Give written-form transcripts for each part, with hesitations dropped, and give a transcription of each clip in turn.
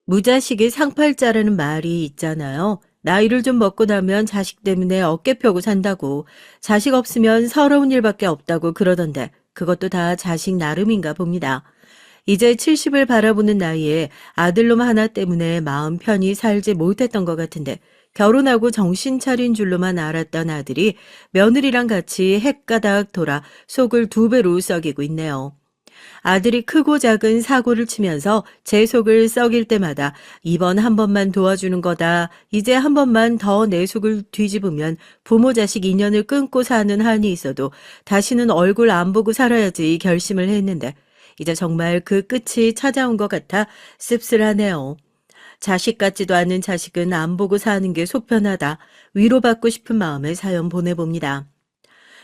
무자식이 상팔자라는 말이 있잖아요. 나이를 좀 먹고 나면 자식 때문에 어깨 펴고 산다고, 자식 없으면 서러운 일밖에 없다고 그러던데, 그것도 다 자식 나름인가 봅니다. 이제 70을 바라보는 나이에 아들놈 하나 때문에 마음 편히 살지 못했던 것 같은데, 결혼하고 정신 차린 줄로만 알았던 아들이 며느리랑 같이 헷가닥 돌아 속을 두 배로 썩이고 있네요. 아들이 크고 작은 사고를 치면서 제 속을 썩일 때마다 이번 한 번만 도와주는 거다. 이제 한 번만 더 내 속을 뒤집으면 부모 자식 인연을 끊고 사는 한이 있어도 다시는 얼굴 안 보고 살아야지 결심을 했는데 이제 정말 그 끝이 찾아온 것 같아 씁쓸하네요. 자식 같지도 않은 자식은 안 보고 사는 게 속편하다. 위로받고 싶은 마음에 사연 보내봅니다.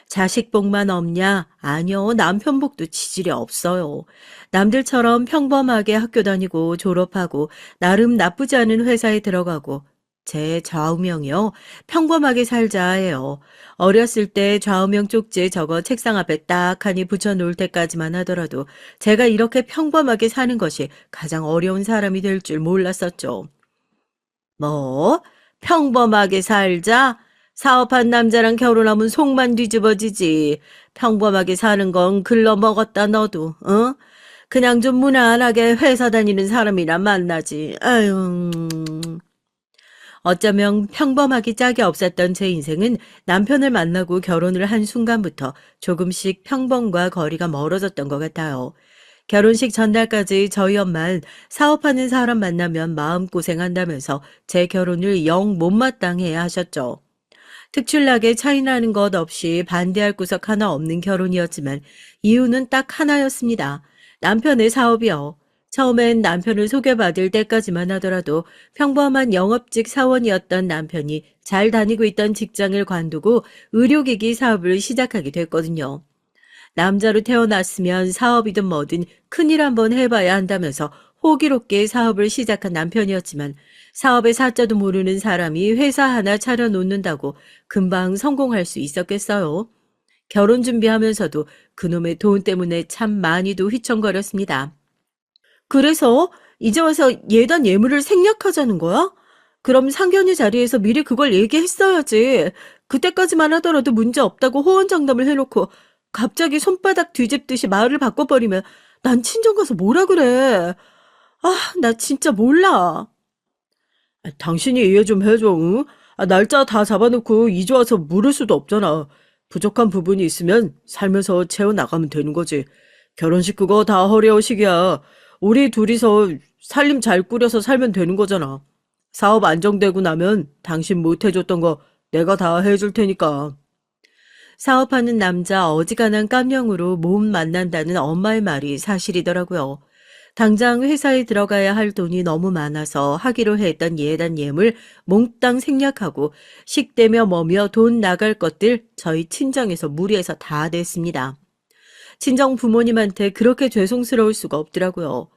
자식 복만 없냐? 아니요. 남편 복도 지질이 없어요. 남들처럼 평범하게 학교 다니고 졸업하고 나름 나쁘지 않은 회사에 들어가고 제 좌우명이요. 평범하게 살자예요. 어렸을 때 좌우명 쪽지에 적어 책상 앞에 딱 하니 붙여놓을 때까지만 하더라도 제가 이렇게 평범하게 사는 것이 가장 어려운 사람이 될 줄 몰랐었죠. 뭐? 평범하게 살자? 사업한 남자랑 결혼하면 속만 뒤집어지지. 평범하게 사는 건 글러 먹었다 너도, 어? 그냥 좀 무난하게 회사 다니는 사람이나 만나지. 아유. 어쩌면 평범하기 짝이 없었던 제 인생은 남편을 만나고 결혼을 한 순간부터 조금씩 평범과 거리가 멀어졌던 것 같아요. 결혼식 전날까지 저희 엄마는 사업하는 사람 만나면 마음고생한다면서 제 결혼을 영 못마땅해 하셨죠. 특출나게 차이나는 것 없이 반대할 구석 하나 없는 결혼이었지만 이유는 딱 하나였습니다. 남편의 사업이요. 처음엔 남편을 소개받을 때까지만 하더라도 평범한 영업직 사원이었던 남편이 잘 다니고 있던 직장을 관두고 의료기기 사업을 시작하게 됐거든요. 남자로 태어났으면 사업이든 뭐든 큰일 한번 해봐야 한다면서 호기롭게 사업을 시작한 남편이었지만 사업의 사자도 모르는 사람이 회사 하나 차려놓는다고 금방 성공할 수 있었겠어요. 결혼 준비하면서도 그놈의 돈 때문에 참 많이도 휘청거렸습니다. 그래서 이제 와서 예단 예물을 생략하자는 거야? 그럼 상견례 자리에서 미리 그걸 얘기했어야지. 그때까지만 하더라도 문제 없다고 호언장담을 해놓고 갑자기 손바닥 뒤집듯이 말을 바꿔버리면 난 친정 가서 뭐라 그래. 아, 나 진짜 몰라. 당신이 이해 좀 해줘, 응? 날짜 다 잡아놓고 이제 와서 물을 수도 없잖아. 부족한 부분이 있으면 살면서 채워나가면 되는 거지. 결혼식 그거 다 허례허식이야. 우리 둘이서 살림 잘 꾸려서 살면 되는 거잖아. 사업 안정되고 나면 당신 못 해줬던 거 내가 다 해줄 테니까. 사업하는 남자 어지간한 깜냥으로 몸 만난다는 엄마의 말이 사실이더라고요. 당장 회사에 들어가야 할 돈이 너무 많아서 하기로 했던 예단 예물 몽땅 생략하고 식대며 뭐며 돈 나갈 것들 저희 친정에서 무리해서 다 냈습니다. 친정 부모님한테 그렇게 죄송스러울 수가 없더라고요.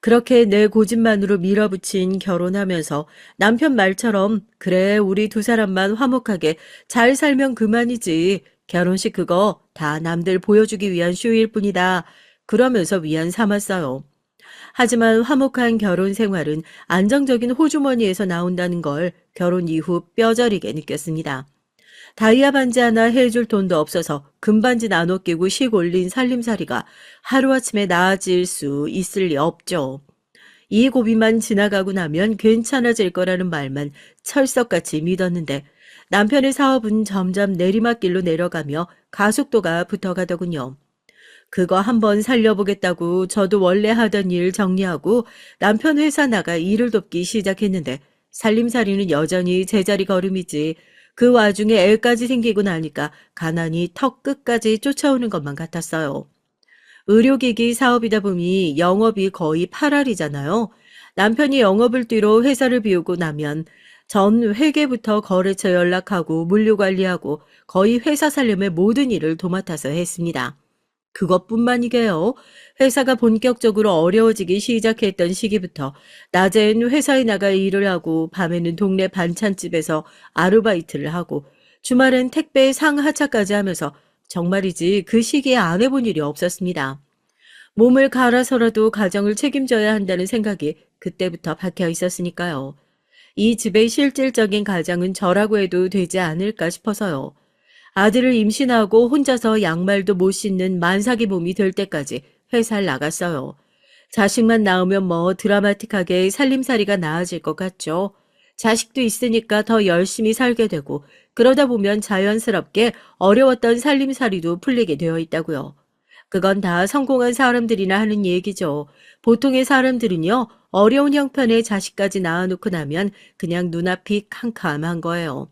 그렇게 내 고집만으로 밀어붙인 결혼하면서 남편 말처럼 그래 우리 두 사람만 화목하게 잘 살면 그만이지. 결혼식 그거 다 남들 보여주기 위한 쇼일 뿐이다. 그러면서 위안 삼았어요. 하지만 화목한 결혼 생활은 안정적인 호주머니에서 나온다는 걸 결혼 이후 뼈저리게 느꼈습니다. 다이아 반지 하나 해줄 돈도 없어서 금반지 나눠 끼고 식 올린 살림살이가 하루아침에 나아질 수 있을 리 없죠. 이 고비만 지나가고 나면 괜찮아질 거라는 말만 철석같이 믿었는데 남편의 사업은 점점 내리막길로 내려가며 가속도가 붙어가더군요. 그거 한번 살려보겠다고 저도 원래 하던 일 정리하고 남편 회사 나가 일을 돕기 시작했는데 살림살이는 여전히 제자리 걸음이지. 그 와중에 애까지 생기고 나니까 가난이 턱 끝까지 쫓아오는 것만 같았어요. 의료기기 사업이다 보니 영업이 거의 8할이잖아요. 남편이 영업을 뛰러 회사를 비우고 나면 전 회계부터 거래처 연락하고 물류 관리하고 거의 회사 살림의 모든 일을 도맡아서 했습니다. 그것뿐만이게요. 회사가 본격적으로 어려워지기 시작했던 시기부터 낮엔 회사에 나가 일을 하고 밤에는 동네 반찬집에서 아르바이트를 하고 주말엔 택배 상하차까지 하면서 정말이지 그 시기에 안 해본 일이 없었습니다. 몸을 갈아서라도 가정을 책임져야 한다는 생각이 그때부터 박혀 있었으니까요. 이 집의 실질적인 가장은 저라고 해도 되지 않을까 싶어서요. 아들을 임신하고 혼자서 양말도 못 신는 만삭이 몸이 될 때까지 회사를 나갔어요. 자식만 낳으면 뭐 드라마틱하게 살림살이가 나아질 것 같죠. 자식도 있으니까 더 열심히 살게 되고 그러다 보면 자연스럽게 어려웠던 살림살이도 풀리게 되어 있다고요. 그건 다 성공한 사람들이나 하는 얘기죠. 보통의 사람들은요, 어려운 형편의 자식까지 낳아놓고 나면 그냥 눈앞이 캄캄한 거예요.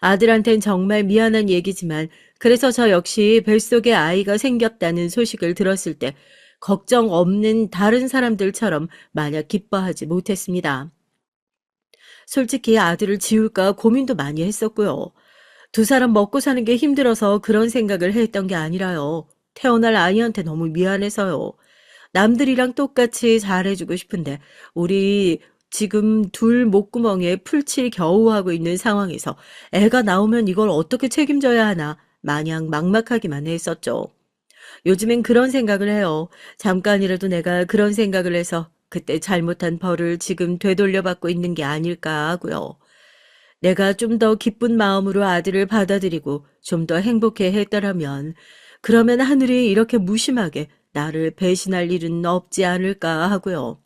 아들한텐 정말 미안한 얘기지만 그래서 저 역시 뱃속에 아이가 생겼다는 소식을 들었을 때 걱정 없는 다른 사람들처럼 마냥 기뻐하지 못했습니다. 솔직히 아들을 지울까 고민도 많이 했었고요. 두 사람 먹고 사는 게 힘들어서 그런 생각을 했던 게 아니라요. 태어날 아이한테 너무 미안해서요. 남들이랑 똑같이 잘해주고 싶은데 우리 지금 둘 목구멍에 풀칠 겨우 하고 있는 상황에서 애가 나오면 이걸 어떻게 책임져야 하나 마냥 막막하기만 했었죠. 요즘엔 그런 생각을 해요. 잠깐이라도 내가 그런 생각을 해서 그때 잘못한 벌을 지금 되돌려받고 있는 게 아닐까 하고요. 내가 좀 더 기쁜 마음으로 아들을 받아들이고 좀 더 행복해 했더라면 그러면 하늘이 이렇게 무심하게 나를 배신할 일은 없지 않을까 하고요.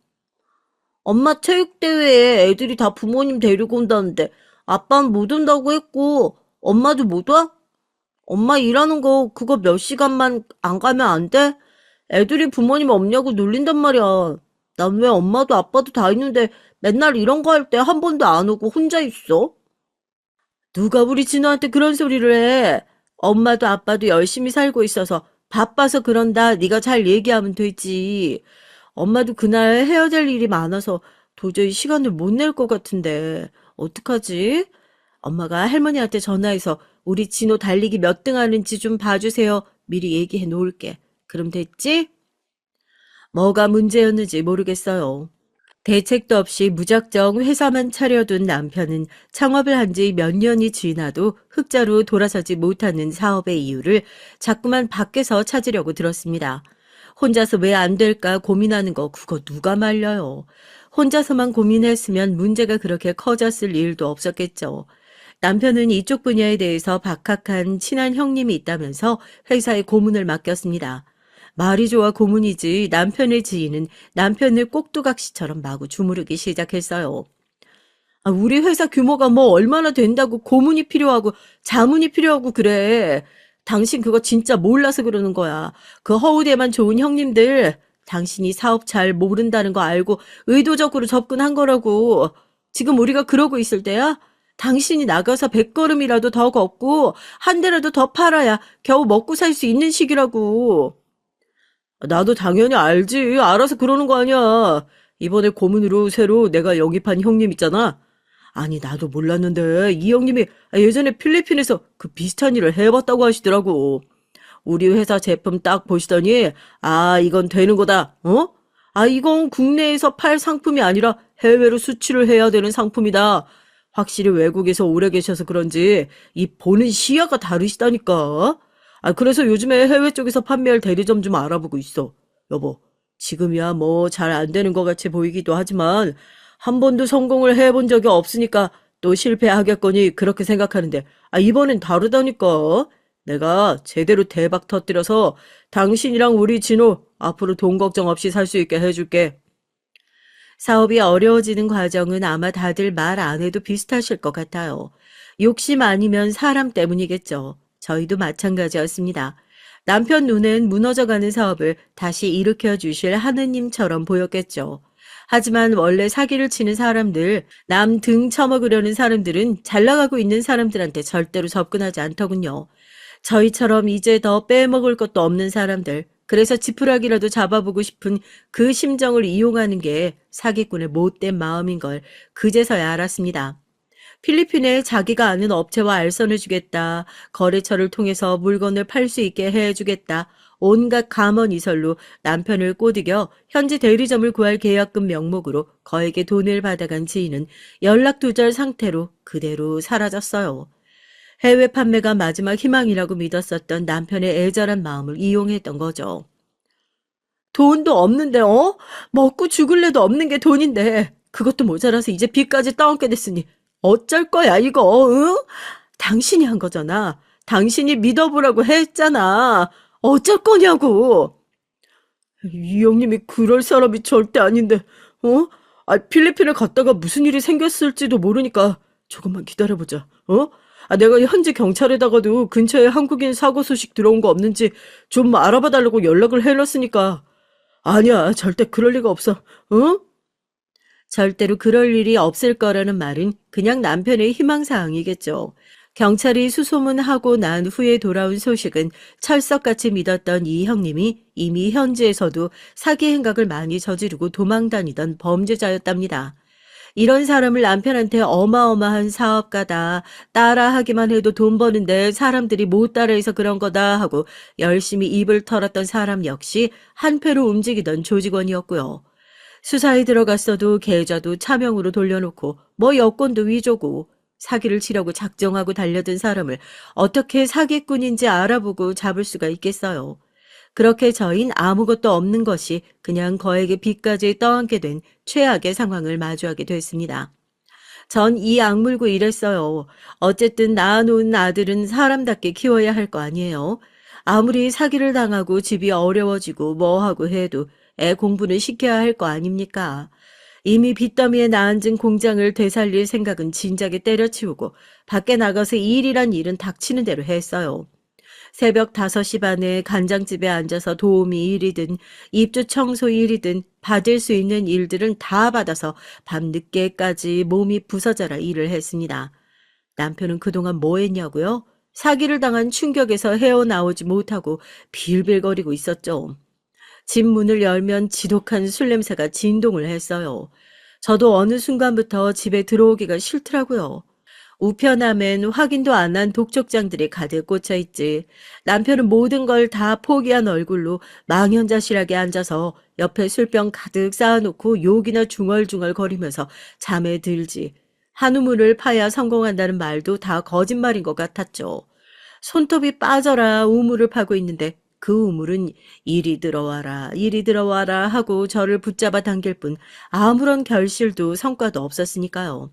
엄마 체육대회에 애들이 다 부모님 데리고 온다는데 아빠는 못 온다고 했고 엄마도 못 와? 엄마 일하는 거 그거 몇 시간만 안 가면 안 돼? 애들이 부모님 없냐고 놀린단 말이야. 난 왜 엄마도 아빠도 다 있는데 맨날 이런 거 할 때 한 번도 안 오고 혼자 있어? 누가 우리 진호한테 그런 소리를 해? 엄마도 아빠도 열심히 살고 있어서 바빠서 그런다. 네가 잘 얘기하면 되지. 엄마도 그날 해야 될 일이 많아서 도저히 시간을 못 낼 것 같은데 어떡하지? 엄마가 할머니한테 전화해서 우리 진호 달리기 몇 등 하는지 좀 봐주세요. 미리 얘기해 놓을게. 그럼 됐지? 뭐가 문제였는지 모르겠어요. 대책도 없이 무작정 회사만 차려둔 남편은 창업을 한 지 몇 년이 지나도 흑자로 돌아서지 못하는 사업의 이유를 자꾸만 밖에서 찾으려고 들었습니다. 혼자서 왜 안 될까 고민하는 거 그거 누가 말려요. 혼자서만 고민했으면 문제가 그렇게 커졌을 일도 없었겠죠. 남편은 이쪽 분야에 대해서 박학한 친한 형님이 있다면서 회사에 고문을 맡겼습니다. 말이 좋아 고문이지 남편의 지인은 남편을 꼭두각시처럼 마구 주무르기 시작했어요. 아, 우리 회사 규모가 뭐 얼마나 된다고 고문이 필요하고 자문이 필요하고 그래. 당신 그거 진짜 몰라서 그러는 거야. 그 허우대만 좋은 형님들, 당신이 사업 잘 모른다는 거 알고 의도적으로 접근한 거라고. 지금 우리가 그러고 있을 때야? 당신이 나가서 100걸음이라도 더 걷고 한 대라도 더 팔아야 겨우 먹고 살 수 있는 시기라고. 나도 당연히 알지. 알아서 그러는 거 아니야. 이번에 고문으로 새로 내가 영입한 형님 있잖아. 아니, 나도 몰랐는데 이 형님이 예전에 필리핀에서 그 비슷한 일을 해봤다고 하시더라고. 우리 회사 제품 딱 보시더니 아, 이건 되는 거다. 어? 아, 이건 국내에서 팔 상품이 아니라 해외로 수출을 해야 되는 상품이다. 확실히 외국에서 오래 계셔서 그런지 이 보는 시야가 다르시다니까. 아, 그래서 요즘에 해외 쪽에서 판매할 대리점 좀 알아보고 있어. 여보, 지금이야 뭐 잘 안 되는 것 같이 보이기도 하지만 한 번도 성공을 해본 적이 없으니까 또 실패하겠거니 그렇게 생각하는데 아, 이번엔 다르다니까. 내가 제대로 대박 터뜨려서 당신이랑 우리 진호 앞으로 돈 걱정 없이 살 수 있게 해줄게. 사업이 어려워지는 과정은 아마 다들 말 안 해도 비슷하실 것 같아요. 욕심 아니면 사람 때문이겠죠. 저희도 마찬가지였습니다. 남편 눈엔 무너져가는 사업을 다시 일으켜 주실 하느님처럼 보였겠죠. 하지만 원래 사기를 치는 사람들, 남 등 쳐먹으려는 사람들은 잘 나가고 있는 사람들한테 절대로 접근하지 않더군요. 저희처럼 이제 더 빼먹을 것도 없는 사람들, 그래서 지푸라기라도 잡아보고 싶은 그 심정을 이용하는 게 사기꾼의 못된 마음인 걸 그제서야 알았습니다. 필리핀에 자기가 아는 업체와 알선해주겠다. 거래처를 통해서 물건을 팔 수 있게 해주겠다. 온갖 감언이설로 남편을 꼬드겨 현지 대리점을 구할 계약금 명목으로 거액의 돈을 받아간 지인은 연락 두절 상태로 그대로 사라졌어요. 해외 판매가 마지막 희망이라고 믿었었던 남편의 애절한 마음을 이용했던 거죠. 돈도 없는데, 먹고 죽을래도 없는 게 돈인데, 그것도 모자라서 이제 빚까지 떠안게 됐으니, 어쩔 거야, 이거, 응? 당신이 한 거잖아. 당신이 믿어보라고 했잖아. 어쩔 거냐고. 이 형님이 그럴 사람이 절대 아닌데, 어? 필리핀에 갔다가 무슨 일이 생겼을지도 모르니까 조금만 기다려보자, 어? 내가 현지 경찰에다가도 근처에 한국인 사고 소식 들어온 거 없는지 좀 알아봐 달라고 연락을 해놨으니까. 아니야, 절대 그럴 리가 없어, 어? 절대로 그럴 일이 없을 거라는 말은 그냥 남편의 희망사항이겠죠. 경찰이 수소문하고 난 후에 돌아온 소식은 철석같이 믿었던 이 형님이 이미 현지에서도 사기 행각을 많이 저지르고 도망 다니던 범죄자였답니다. 이런 사람을 남편한테 어마어마한 사업가다, 따라하기만 해도 돈 버는데 사람들이 못 따라해서 그런 거다 하고 열심히 입을 털었던 사람 역시 한패로 움직이던 조직원이었고요. 수사에 들어갔어도 계좌도 차명으로 돌려놓고 뭐 여권도 위조고 사기를 치려고 작정하고 달려든 사람을 어떻게 사기꾼인지 알아보고 잡을 수가 있겠어요. 그렇게 저인 아무것도 없는 것이 그냥 거액의 빚까지 떠안게 된 최악의 상황을 마주하게 됐습니다. 전 이 악물고 이랬어요. 어쨌든 낳아놓은 아들은 사람답게 키워야 할 거 아니에요. 아무리 사기를 당하고 집이 어려워지고 뭐하고 해도 애 공부는 시켜야 할 거 아닙니까? 이미 빚더미에 나앉은 공장을 되살릴 생각은 진작에 때려치우고 밖에 나가서 일이란 일은 닥치는 대로 했어요. 새벽 5시 반에 간장집에 앉아서 도우미 일이든 입주 청소 일이든 받을 수 있는 일들은 다 받아서 밤늦게까지 몸이 부서져라 일을 했습니다. 남편은 그동안 뭐 했냐고요? 사기를 당한 충격에서 헤어나오지 못하고 빌빌거리고 있었죠. 집 문을 열면 지독한 술 냄새가 진동을 했어요. 저도 어느 순간부터 집에 들어오기가 싫더라고요. 우편함엔 확인도 안 한 독촉장들이 가득 꽂혀 있지. 남편은 모든 걸 다 포기한 얼굴로 망연자실하게 앉아서 옆에 술병 가득 쌓아놓고 욕이나 중얼중얼 거리면서 잠에 들지. 한 우물을 파야 성공한다는 말도 다 거짓말인 것 같았죠. 손톱이 빠져라 우물을 파고 있는데 그 우물은 이리 들어와라 하고 저를 붙잡아 당길 뿐 아무런 결실도 성과도 없었으니까요.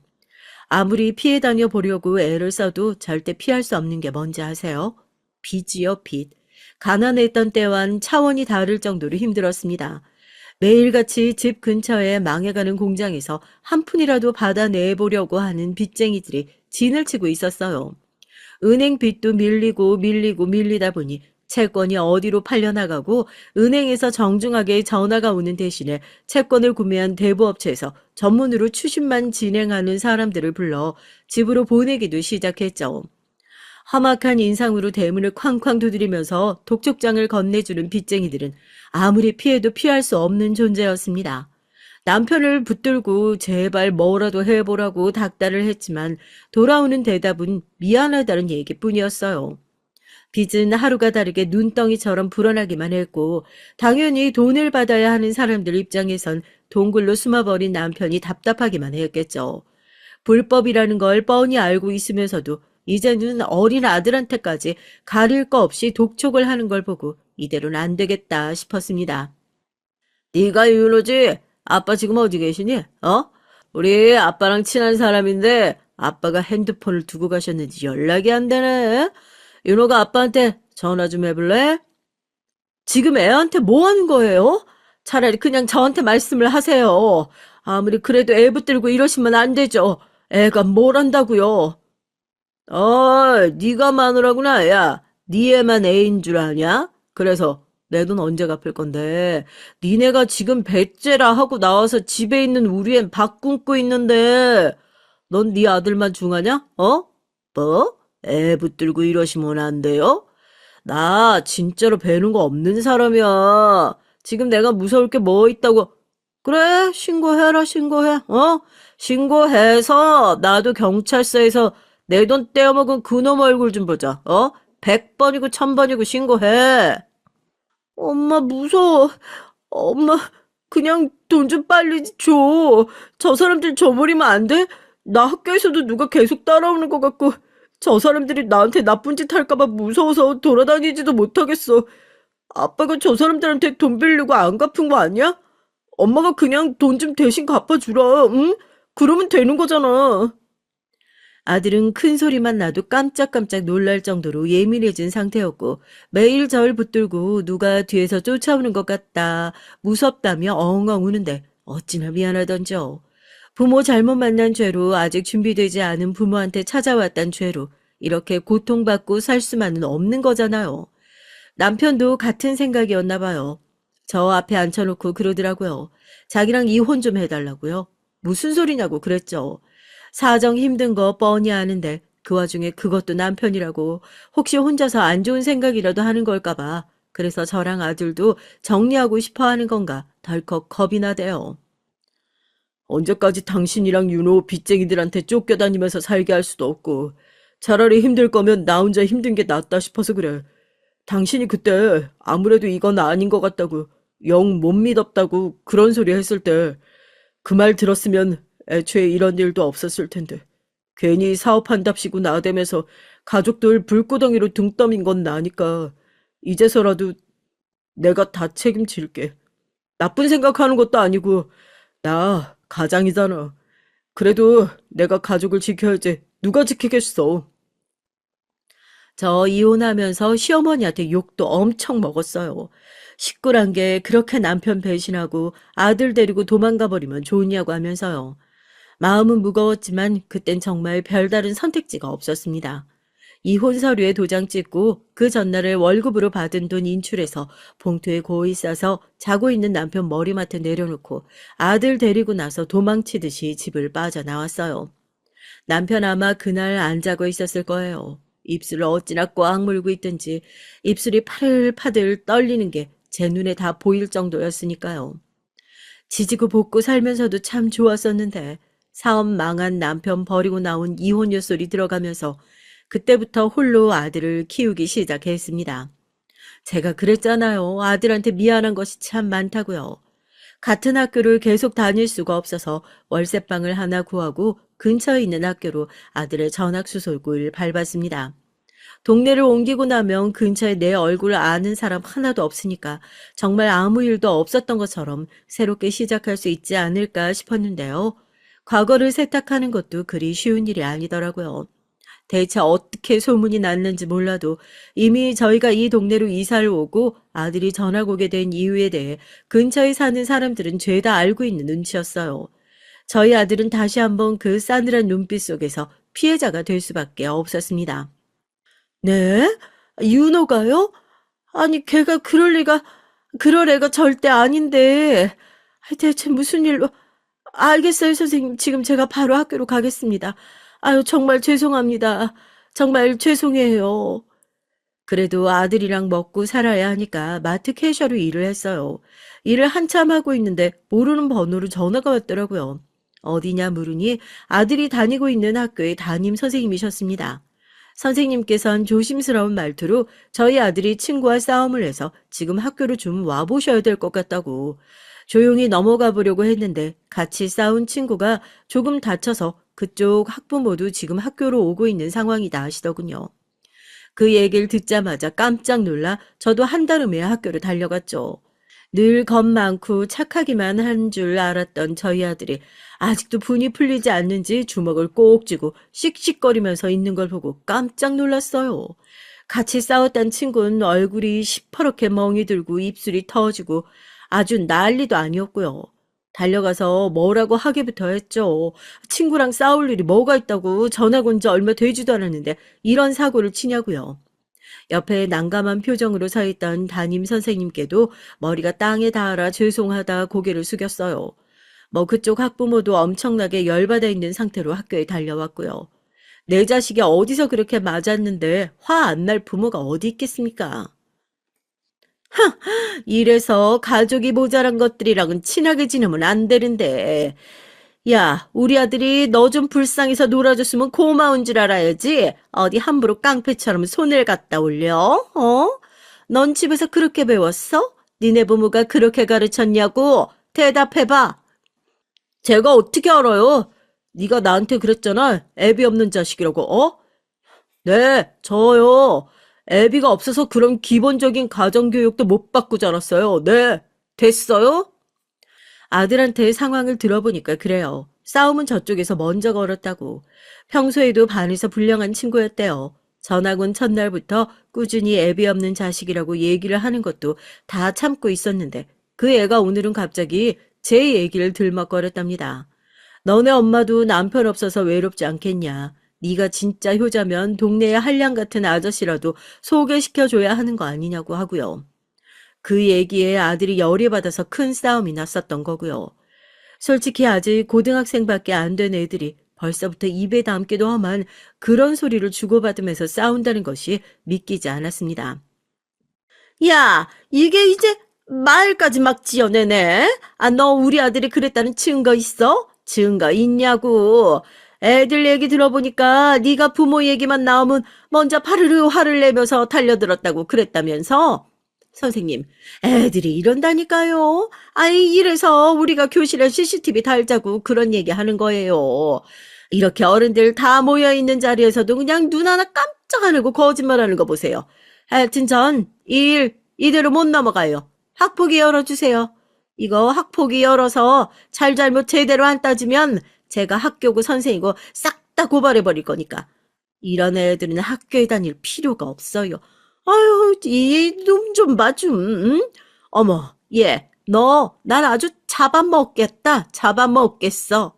아무리 피해 다녀 보려고 애를 써도 절대 피할 수 없는 게 뭔지 아세요? 빚이요, 빚. 가난했던 때와는 차원이 다를 정도로 힘들었습니다. 매일같이 집 근처에 망해가는 공장에서 한 푼이라도 받아내보려고 하는 빚쟁이들이 진을 치고 있었어요. 은행 빚도 밀리다 보니 채권이 어디로 팔려나가고 은행에서 정중하게 전화가 오는 대신에 채권을 구매한 대부업체에서 전문으로 추심만 진행하는 사람들을 불러 집으로 보내기도 시작했죠. 험악한 인상으로 대문을 쾅쾅 두드리면서 독촉장을 건네주는 빚쟁이들은 아무리 피해도 피할 수 없는 존재였습니다. 남편을 붙들고 제발 뭐라도 해보라고 닥달을 했지만 돌아오는 대답은 미안하다는 얘기뿐이었어요. 빚은 하루가 다르게 눈덩이처럼 불어나기만 했고 당연히 돈을 받아야 하는 사람들 입장에선 동굴로 숨어버린 남편이 답답하기만 했겠죠. 불법이라는 걸 뻔히 알고 있으면서도 이제는 어린 아들한테까지 가릴 거 없이 독촉을 하는 걸 보고 이대로는 안 되겠다 싶었습니다. 네가 윤호지? 아빠 지금 어디 계시니? 우리 아빠랑 친한 사람인데 아빠가 핸드폰을 두고 가셨는지 연락이 안 되네. 윤호가 아빠한테 전화 좀 해볼래? 지금 애한테 뭐 하는 거예요? 차라리 그냥 저한테 말씀을 하세요. 아무리 그래도 애 붙들고 이러시면 안 되죠. 애가 뭘 한다고요? 네가 마누라구나. 야, 네 애만 애인 줄 아냐? 그래서 내 돈 언제 갚을 건데? 니네가 지금 배째라 하고 나와서 집에 있는 우리 앤 밥 굶고 있는데 넌 네 아들만 중하냐? 뭐? 애 붙들고 이러시면 안 돼요? 나 진짜로 배는 거 없는 사람이야. 지금 내가 무서울 게 뭐 있다고. 그래, 신고해라, 신고해. 신고해서 나도 경찰서에서 내 돈 떼어먹은 그놈 얼굴 좀 보자. 100번이고 1000번이고 신고해. 엄마 무서워. 엄마 그냥 돈 좀 빨리 줘. 저 사람들 줘버리면 안 돼? 나 학교에서도 누가 계속 따라오는 것 같고 저 사람들이 나한테 나쁜 짓 할까 봐 무서워서 돌아다니지도 못하겠어. 아빠가 저 사람들한테 돈 빌리고 안 갚은 거 아니야? 엄마가 그냥 돈 좀 대신 갚아주라, 응? 그러면 되는 거잖아. 아들은 큰 소리만 나도 깜짝깜짝 놀랄 정도로 예민해진 상태였고 매일 절 붙들고 누가 뒤에서 쫓아오는 것 같다, 무섭다며 엉엉 우는데 어찌나 미안하던지요. 부모 잘못 만난 죄로 아직 준비되지 않은 부모한테 찾아왔단 죄로 이렇게 고통받고 살 수만은 없는 거잖아요. 남편도 같은 생각이었나 봐요. 저 앞에 앉혀놓고 그러더라고요. 자기랑 이혼 좀 해달라고요. 무슨 소리냐고 그랬죠. 사정 힘든 거 뻔히 아는데 그 와중에 그것도 남편이라고 혹시 혼자서 안 좋은 생각이라도 하는 걸까 봐. 그래서 저랑 아들도 정리하고 싶어 하는 건가 덜컥 겁이 나대요. 언제까지 당신이랑 윤호 빚쟁이들한테 쫓겨다니면서 살게 할 수도 없고, 차라리 힘들 거면 나 혼자 힘든 게 낫다 싶어서 그래. 당신이 그때 아무래도 이건 아닌 것 같다고, 영 못 믿었다고 그런 소리 했을 때, 그 말 들었으면 애초에 이런 일도 없었을 텐데. 괜히 사업한답시고 나대면서 가족들 불구덩이로 등 떠민 건 나니까, 이제서라도 내가 다 책임질게. 나쁜 생각하는 것도 아니고, 나 가장이잖아. 그래도 내가 가족을 지켜야지. 누가 지키겠어. 저 이혼하면서 시어머니한테 욕도 엄청 먹었어요. 식구란 게 그렇게 남편 배신하고 아들 데리고 도망가 버리면 좋으냐고 하면서요. 마음은 무거웠지만 그땐 정말 별다른 선택지가 없었습니다. 이혼 서류에 도장 찍고 그 전날에 월급으로 받은 돈 인출해서 봉투에 고이 싸서 자고 있는 남편 머리맡에 내려놓고 아들 데리고 나서 도망치듯이 집을 빠져나왔어요. 남편 아마 그날 안 자고 있었을 거예요. 입술을 어찌나 꽉 물고 있든지 입술이 파들파들 떨리는 게 제 눈에 다 보일 정도였으니까요. 지지고 볶고 살면서도 참 좋았었는데 사업 망한 남편 버리고 나온 이혼 요소리 들어가면서 그때부터 홀로 아들을 키우기 시작했습니다. 제가 그랬잖아요. 아들한테 미안한 것이 참 많다고요. 같은 학교를 계속 다닐 수가 없어서 월세방을 하나 구하고 근처에 있는 학교로 아들의 전학수속을 밟았습니다. 동네를 옮기고 나면 근처에 내 얼굴을 아는 사람 하나도 없으니까 정말 아무 일도 없었던 것처럼 새롭게 시작할 수 있지 않을까 싶었는데요. 과거를 세탁하는 것도 그리 쉬운 일이 아니더라고요. 대체 어떻게 소문이 났는지 몰라도 이미 저희가 이 동네로 이사를 오고 아들이 전학 오게 된 이유에 대해 근처에 사는 사람들은 죄다 알고 있는 눈치였어요. 저희 아들은 다시 한번 그 싸늘한 눈빛 속에서 피해자가 될 수밖에 없었습니다. 네? 윤호가요? 아니, 걔가 그럴 애가 절대 아닌데. 대체 무슨 일로. 알겠어요, 선생님. 지금 제가 바로 학교로 가겠습니다. 아유, 정말 죄송합니다. 정말 죄송해요. 그래도 아들이랑 먹고 살아야 하니까 마트 캐셔로 일을 했어요. 일을 한참 하고 있는데 모르는 번호로 전화가 왔더라고요. 어디냐 물으니 아들이 다니고 있는 학교의 담임 선생님이셨습니다. 선생님께선 조심스러운 말투로 저희 아들이 친구와 싸움을 해서 지금 학교로 좀 와보셔야 될 것 같다고. 조용히 넘어가 보려고 했는데 같이 싸운 친구가 조금 다쳐서 그쪽 학부모도 지금 학교로 오고 있는 상황이다 하시더군요. 그 얘기를 듣자마자 깜짝 놀라 저도 한달음에 학교로 달려갔죠. 늘 겁 많고 착하기만 한 줄 알았던 저희 아들이 아직도 분이 풀리지 않는지 주먹을 꼭 쥐고 씩씩거리면서 있는 걸 보고 깜짝 놀랐어요. 같이 싸웠던 친구는 얼굴이 시퍼렇게 멍이 들고 입술이 터지고 아주 난리도 아니었고요. 달려가서 뭐라고 하기부터 했죠. 친구랑 싸울 일이 뭐가 있다고 전학 온 지 얼마 되지도 않았는데 이런 사고를 치냐고요. 옆에 난감한 표정으로 서 있던 담임 선생님께도 머리가 땅에 닿아라 죄송하다 고개를 숙였어요. 뭐 그쪽 학부모도 엄청나게 열받아 있는 상태로 학교에 달려왔고요. 내 자식이 어디서 그렇게 맞았는데 화 안 날 부모가 어디 있겠습니까? 이래서 가족이 모자란 것들이랑은 친하게 지내면 안 되는데. 야, 우리 아들이 너 좀 불쌍해서 놀아줬으면 고마운 줄 알아야지. 어디 함부로 깡패처럼 손을 갖다 올려? 어? 넌 집에서 그렇게 배웠어? 니네 부모가 그렇게 가르쳤냐고? 대답해봐. 제가 어떻게 알아요? 네가 나한테 그랬잖아. 애비 없는 자식이라고, 어? 네, 저요. 애비가 없어서 그런 기본적인 가정교육도 못 받고 자랐어요. 네. 됐어요? 아들한테 상황을 들어보니까 그래요. 싸움은 저쪽에서 먼저 걸었다고. 평소에도 반에서 불량한 친구였대요. 전학 온 첫날부터 꾸준히 애비 없는 자식이라고 얘기를 하는 것도 다 참고 있었는데 그 애가 오늘은 갑자기 제 얘기를 들먹거렸답니다. 너네 엄마도 남편 없어서 외롭지 않겠냐. 네가 진짜 효자면 동네의 한량 같은 아저씨라도 소개시켜줘야 하는 거 아니냐고 하고요. 그 얘기에 아들이 열이 받아서 큰 싸움이 났었던 거고요. 솔직히 아직 고등학생밖에 안 된 애들이 벌써부터 입에 담기도 험한 그런 소리를 주고받으면서 싸운다는 것이 믿기지 않았습니다. 야, 이게 이제 말까지 막 지어내네? 아, 너 우리 아들이 그랬다는 증거 있어? 증거 있냐고. 애들 얘기 들어보니까 네가 부모 얘기만 나오면 먼저 파르르 화를 내면서 달려들었다고 그랬다면서? 선생님, 애들이 이런다니까요. 아이, 이래서 우리가 교실에 CCTV 달자고 그런 얘기 하는 거예요. 이렇게 어른들 다 모여있는 자리에서도 그냥 눈 하나 깜짝 안 하고 거짓말하는 거 보세요. 하여튼 전 이 일 이대로 못 넘어가요. 학폭위 열어주세요. 이거 학폭위 열어서 잘잘못 제대로 안 따지면 제가 학교고 선생이고 싹 다 고발해버릴 거니까. 이런 애들은 학교에 다닐 필요가 없어요. 아유, 이 놈 좀 봐 좀. 응? 어머, 얘, 너, 난 아주 잡아먹겠다. 잡아먹겠어.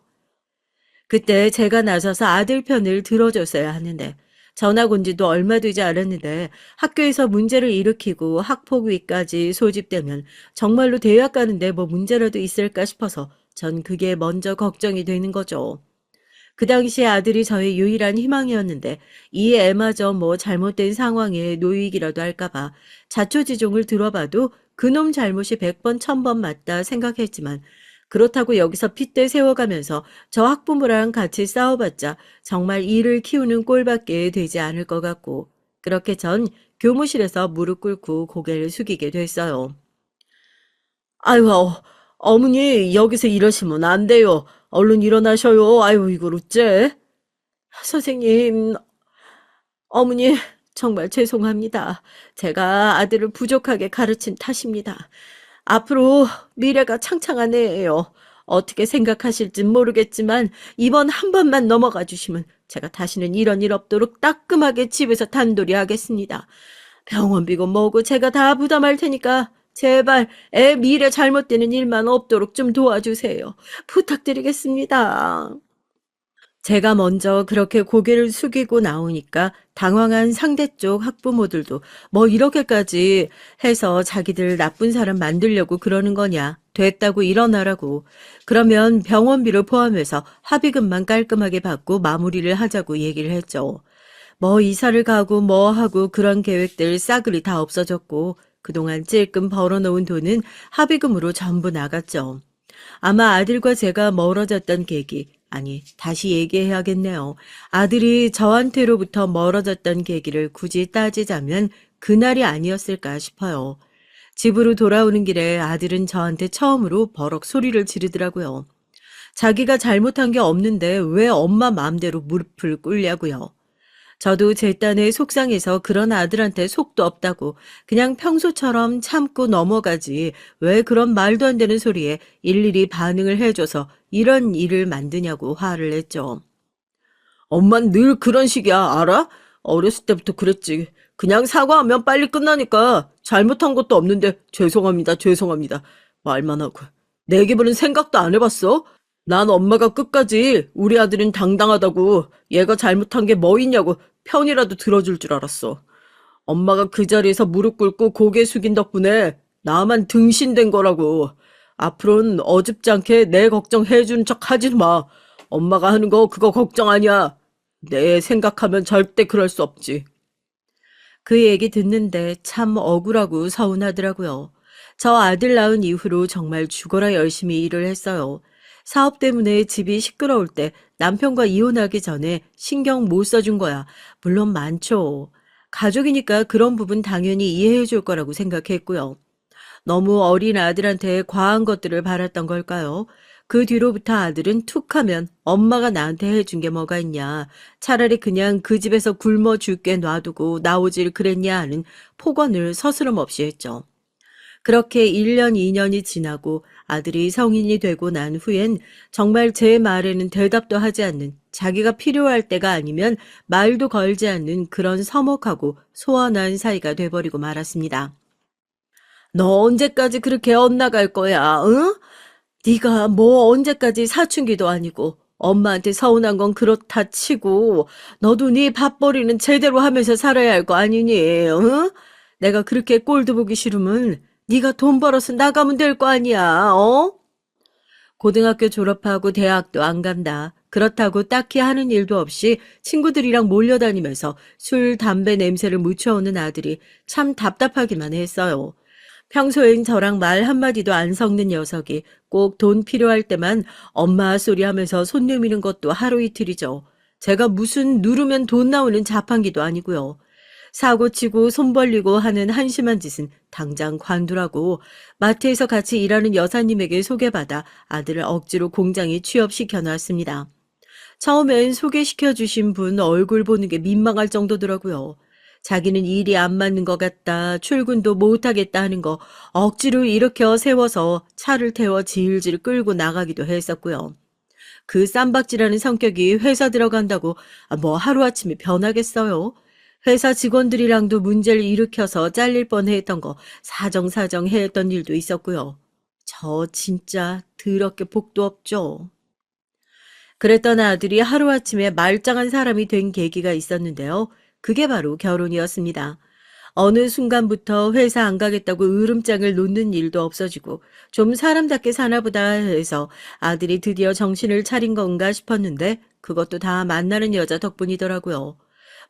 그때 제가 나서서 아들 편을 들어줬어야 하는데 전학 온 지도 얼마 되지 않았는데 학교에서 문제를 일으키고 학폭위까지 소집되면 정말로 대학 가는데 뭐 문제라도 있을까 싶어서 전 그게 먼저 걱정이 되는 거죠. 그 당시에 아들이 저의 유일한 희망이었는데 이 애마저 뭐 잘못된 상황에 놓이기라도 할까봐 자초지종을 들어봐도 그놈 잘못이 100번 1000번 맞다 생각했지만 그렇다고 여기서 핏대 세워가면서 저 학부모랑 같이 싸워봤자 정말 이를 키우는 꼴밖에 되지 않을 것 같고 그렇게 전 교무실에서 무릎 꿇고 고개를 숙이게 됐어요. 아유, 어머니, 여기서 이러시면 안 돼요. 얼른 일어나셔요. 아유, 이걸 어째? 선생님, 어머니, 정말 죄송합니다. 제가 아들을 부족하게 가르친 탓입니다. 앞으로 미래가 창창한 애예요. 어떻게 생각하실진 모르겠지만 이번 한 번만 넘어가 주시면 제가 다시는 이런 일 없도록 따끔하게 집에서 단돌이 하겠습니다. 병원비고 뭐고 제가 다 부담할 테니까 제발 애 미래 잘못되는 일만 없도록 좀 도와주세요. 부탁드리겠습니다. 제가 먼저 그렇게 고개를 숙이고 나오니까 당황한 상대쪽 학부모들도 뭐 이렇게까지 해서 자기들 나쁜 사람 만들려고 그러는 거냐. 됐다고 일어나라고. 그러면 병원비를 포함해서 합의금만 깔끔하게 받고 마무리를 하자고 얘기를 했죠. 뭐 이사를 가고 뭐 하고 그런 계획들 싸그리 다 없어졌고 그동안 찔끔 벌어놓은 돈은 합의금으로 전부 나갔죠. 아마 아들과 제가 멀어졌던 계기, 아니, 다시 얘기해야겠네요. 아들이 저한테로부터 멀어졌던 계기를 굳이 따지자면 그날이 아니었을까 싶어요. 집으로 돌아오는 길에 아들은 저한테 처음으로 버럭 소리를 지르더라고요. 자기가 잘못한 게 없는데 왜 엄마 마음대로 무릎을 꿇냐고요. 저도 제 딴에 속상해서 그런 아들한테 속도 없다고 그냥 평소처럼 참고 넘어가지 왜 그런 말도 안 되는 소리에 일일이 반응을 해줘서 이런 일을 만드냐고 화를 냈죠. 엄만 늘 그런 식이야, 알아? 어렸을 때부터 그랬지. 그냥 사과하면 빨리 끝나니까 잘못한 것도 없는데 죄송합니다, 죄송합니다. 말만 하고. 내 기분은 생각도 안 해봤어? 난 엄마가 끝까지 우리 아들은 당당하다고 얘가 잘못한 게 뭐 있냐고 편이라도 들어줄 줄 알았어. 엄마가 그 자리에서 무릎 꿇고 고개 숙인 덕분에 나만 등신된 거라고. 앞으로는 어줍지 않게 내 걱정해주는 척 하지 마. 엄마가 하는 거 그거 걱정 아니야. 내 생각하면 절대 그럴 수 없지. 그 얘기 듣는데 참 억울하고 서운하더라고요. 저 아들 낳은 이후로 정말 죽어라 열심히 일을 했어요. 사업 때문에 집이 시끄러울 때 남편과 이혼하기 전에 신경 못 써준 거야. 물론 많죠. 가족이니까 그런 부분 당연히 이해해 줄 거라고 생각했고요. 너무 어린 아들한테 과한 것들을 바랐던 걸까요? 그 뒤로부터 아들은 툭 하면 엄마가 나한테 해준 게 뭐가 있냐. 차라리 그냥 그 집에서 굶어 죽게 놔두고 나오질 그랬냐 하는 폭언을 서스럼 없이 했죠. 그렇게 1년, 2년이 지나고 아들이 성인이 되고 난 후엔 정말 제 말에는 대답도 하지 않는, 자기가 필요할 때가 아니면 말도 걸지 않는 그런 서먹하고 소원한 사이가 돼버리고 말았습니다. 너 언제까지 그렇게 엇나갈 거야, 응? 네가 뭐 언제까지 사춘기도 아니고 엄마한테 서운한 건 그렇다 치고 너도 네 밥벌이는 제대로 하면서 살아야 할 거 아니니, 응? 내가 그렇게 꼴도 보기 싫으면 네가 돈 벌어서 나가면 될 거 아니야, 어? 고등학교 졸업하고 대학도 안 간다. 그렇다고 딱히 하는 일도 없이 친구들이랑 몰려다니면서 술, 담배 냄새를 묻혀오는 아들이 참 답답하기만 했어요. 평소엔 저랑 말 한마디도 안 섞는 녀석이 꼭 돈 필요할 때만 엄마 소리 하면서 손 내미는 것도 하루 이틀이죠. 제가 무슨 누르면 돈 나오는 자판기도 아니고요. 사고치고 손 벌리고 하는 한심한 짓은 당장 관두라고 마트에서 같이 일하는 여사님에게 소개받아 아들을 억지로 공장에 취업시켜 놨습니다. 처음엔 소개시켜 주신 분 얼굴 보는 게 민망할 정도더라고요. 자기는 일이 안 맞는 것 같다, 출근도 못하겠다 하는 거 억지로 일으켜 세워서 차를 태워 질질 끌고 나가기도 했었고요. 그 쌈박질하는 성격이 회사 들어간다고 뭐 하루아침에 변하겠어요? 회사 직원들이랑도 문제를 일으켜서 잘릴 뻔했던 거 사정사정 했던 일도 있었고요. 저 진짜 더럽게 복도 없죠. 그랬던 아들이 하루아침에 말짱한 사람이 된 계기가 있었는데요. 그게 바로 결혼이었습니다. 어느 순간부터 회사 안 가겠다고 으름장을 놓는 일도 없어지고 좀 사람답게 사나보다 해서 아들이 드디어 정신을 차린 건가 싶었는데 그것도 다 만나는 여자 덕분이더라고요.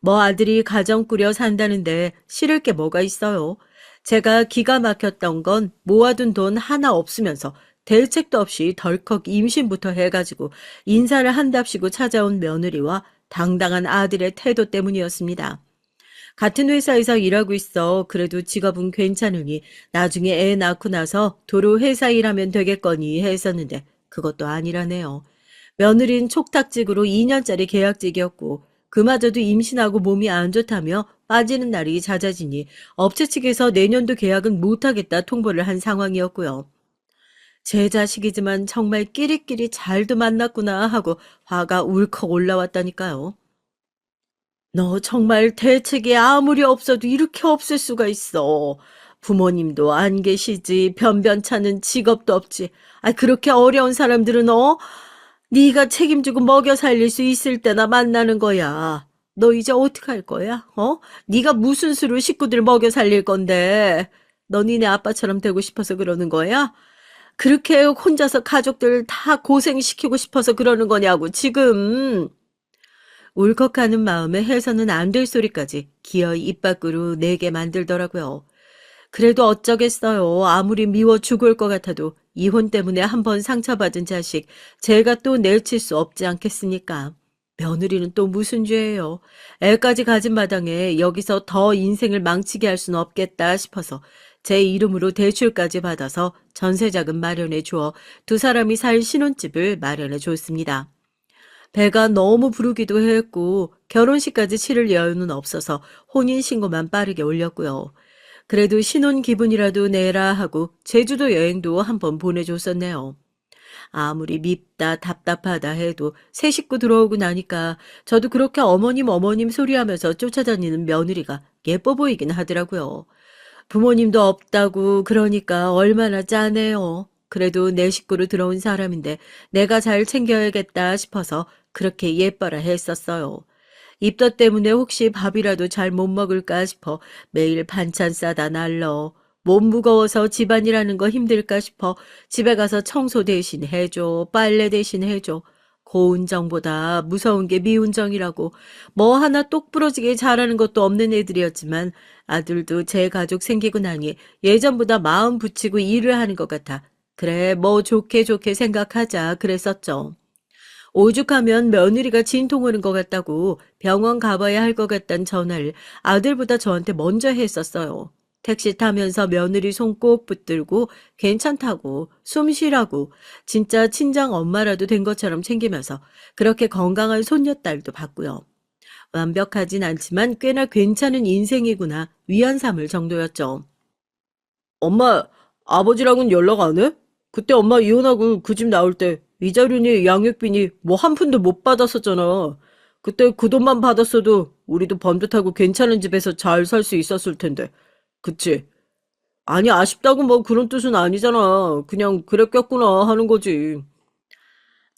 뭐 아들이 가정 꾸려 산다는데 싫을 게 뭐가 있어요. 제가 기가 막혔던 건 모아둔 돈 하나 없으면서 대책도 없이 덜컥 임신부터 해가지고 인사를 한답시고 찾아온 며느리와 당당한 아들의 태도 때문이었습니다. 같은 회사에서 일하고 있어. 그래도 직업은 괜찮으니 나중에 애 낳고 나서 도로 회사 일하면 되겠거니 했었는데 그것도 아니라네요. 며느린 촉탁직으로 2년짜리 계약직이었고 그마저도 임신하고 몸이 안 좋다며 빠지는 날이 잦아지니 업체 측에서 내년도 계약은 못하겠다 통보를 한 상황이었고요. 제 자식이지만 정말 끼리끼리 잘도 만났구나 하고 화가 울컥 올라왔다니까요. 너 정말 대책이 아무리 없어도 이렇게 없을 수가 있어. 부모님도 안 계시지, 변변찮은 직업도 없지. 그렇게 어려운 사람들은 네가 책임지고 먹여 살릴 수 있을 때나 만나는 거야. 너 이제 어떡할 거야? 네가 무슨 수로 식구들 먹여 살릴 건데. 너 니네 아빠처럼 되고 싶어서 그러는 거야? 그렇게 혼자서 가족들 다 고생시키고 싶어서 그러는 거냐고, 지금. 울컥하는 마음에 해서는 안 될 소리까지 기어이 입 밖으로 내게 만들더라고요. 그래도 어쩌겠어요. 아무리 미워 죽을 것 같아도 이혼 때문에 한 번 상처받은 자식 제가 또 내칠 수 없지 않겠습니까? 며느리는 또 무슨 죄예요. 애까지 가진 마당에 여기서 더 인생을 망치게 할 수는 없겠다 싶어서 제 이름으로 대출까지 받아서 전세자금 마련해 주어 두 사람이 살 신혼집을 마련해 줬습니다. 배가 너무 부르기도 했고 결혼식까지 치를 여유는 없어서 혼인신고만 빠르게 올렸고요. 그래도 신혼 기분이라도 내라 하고 제주도 여행도 한번 보내줬었네요. 아무리 밉다 답답하다 해도 새 식구 들어오고 나니까 저도 그렇게 어머님 소리하면서 쫓아다니는 며느리가 예뻐 보이긴 하더라고요. 부모님도 없다고 그러니까 얼마나 짠해요. 그래도 내 식구로 들어온 사람인데 내가 잘 챙겨야겠다 싶어서 그렇게 예뻐라 했었어요. 입덧 때문에 혹시 밥이라도 잘 못 먹을까 싶어 매일 반찬 싸다 날러. 몸 무거워서 집안일하는 거 힘들까 싶어 집에 가서 청소 대신 해줘, 빨래 대신 해줘. 고운 정보다 무서운 게 미운 정이라고 뭐 하나 똑 부러지게 잘하는 것도 없는 애들이었지만 아들도 제 가족 생기고 나니 예전보다 마음 붙이고 일을 하는 것 같아. 그래, 뭐 좋게 생각하자 그랬었죠. 오죽하면 며느리가 진통 오는 것 같다고 병원 가봐야 할 것 같다는 전화를 아들보다 저한테 먼저 했었어요. 택시 타면서 며느리 손 꼭 붙들고 괜찮다고 숨 쉬라고 진짜 친정 엄마라도 된 것처럼 챙기면서 그렇게 건강한 손녀딸도 봤고요. 완벽하진 않지만 꽤나 괜찮은 인생이구나 위안 삼을 정도였죠. 엄마, 아버지랑은 연락 안 해? 그때 엄마 이혼하고 그 집 나올 때 위자료니 양육비니 뭐 한 푼도 못 받았었잖아. 그때 그 돈만 받았어도 우리도 번듯하고 괜찮은 집에서 잘 살 수 있었을 텐데. 그치? 아니, 아쉽다고 뭐 그런 뜻은 아니잖아. 그냥 그랬겠구나 하는 거지.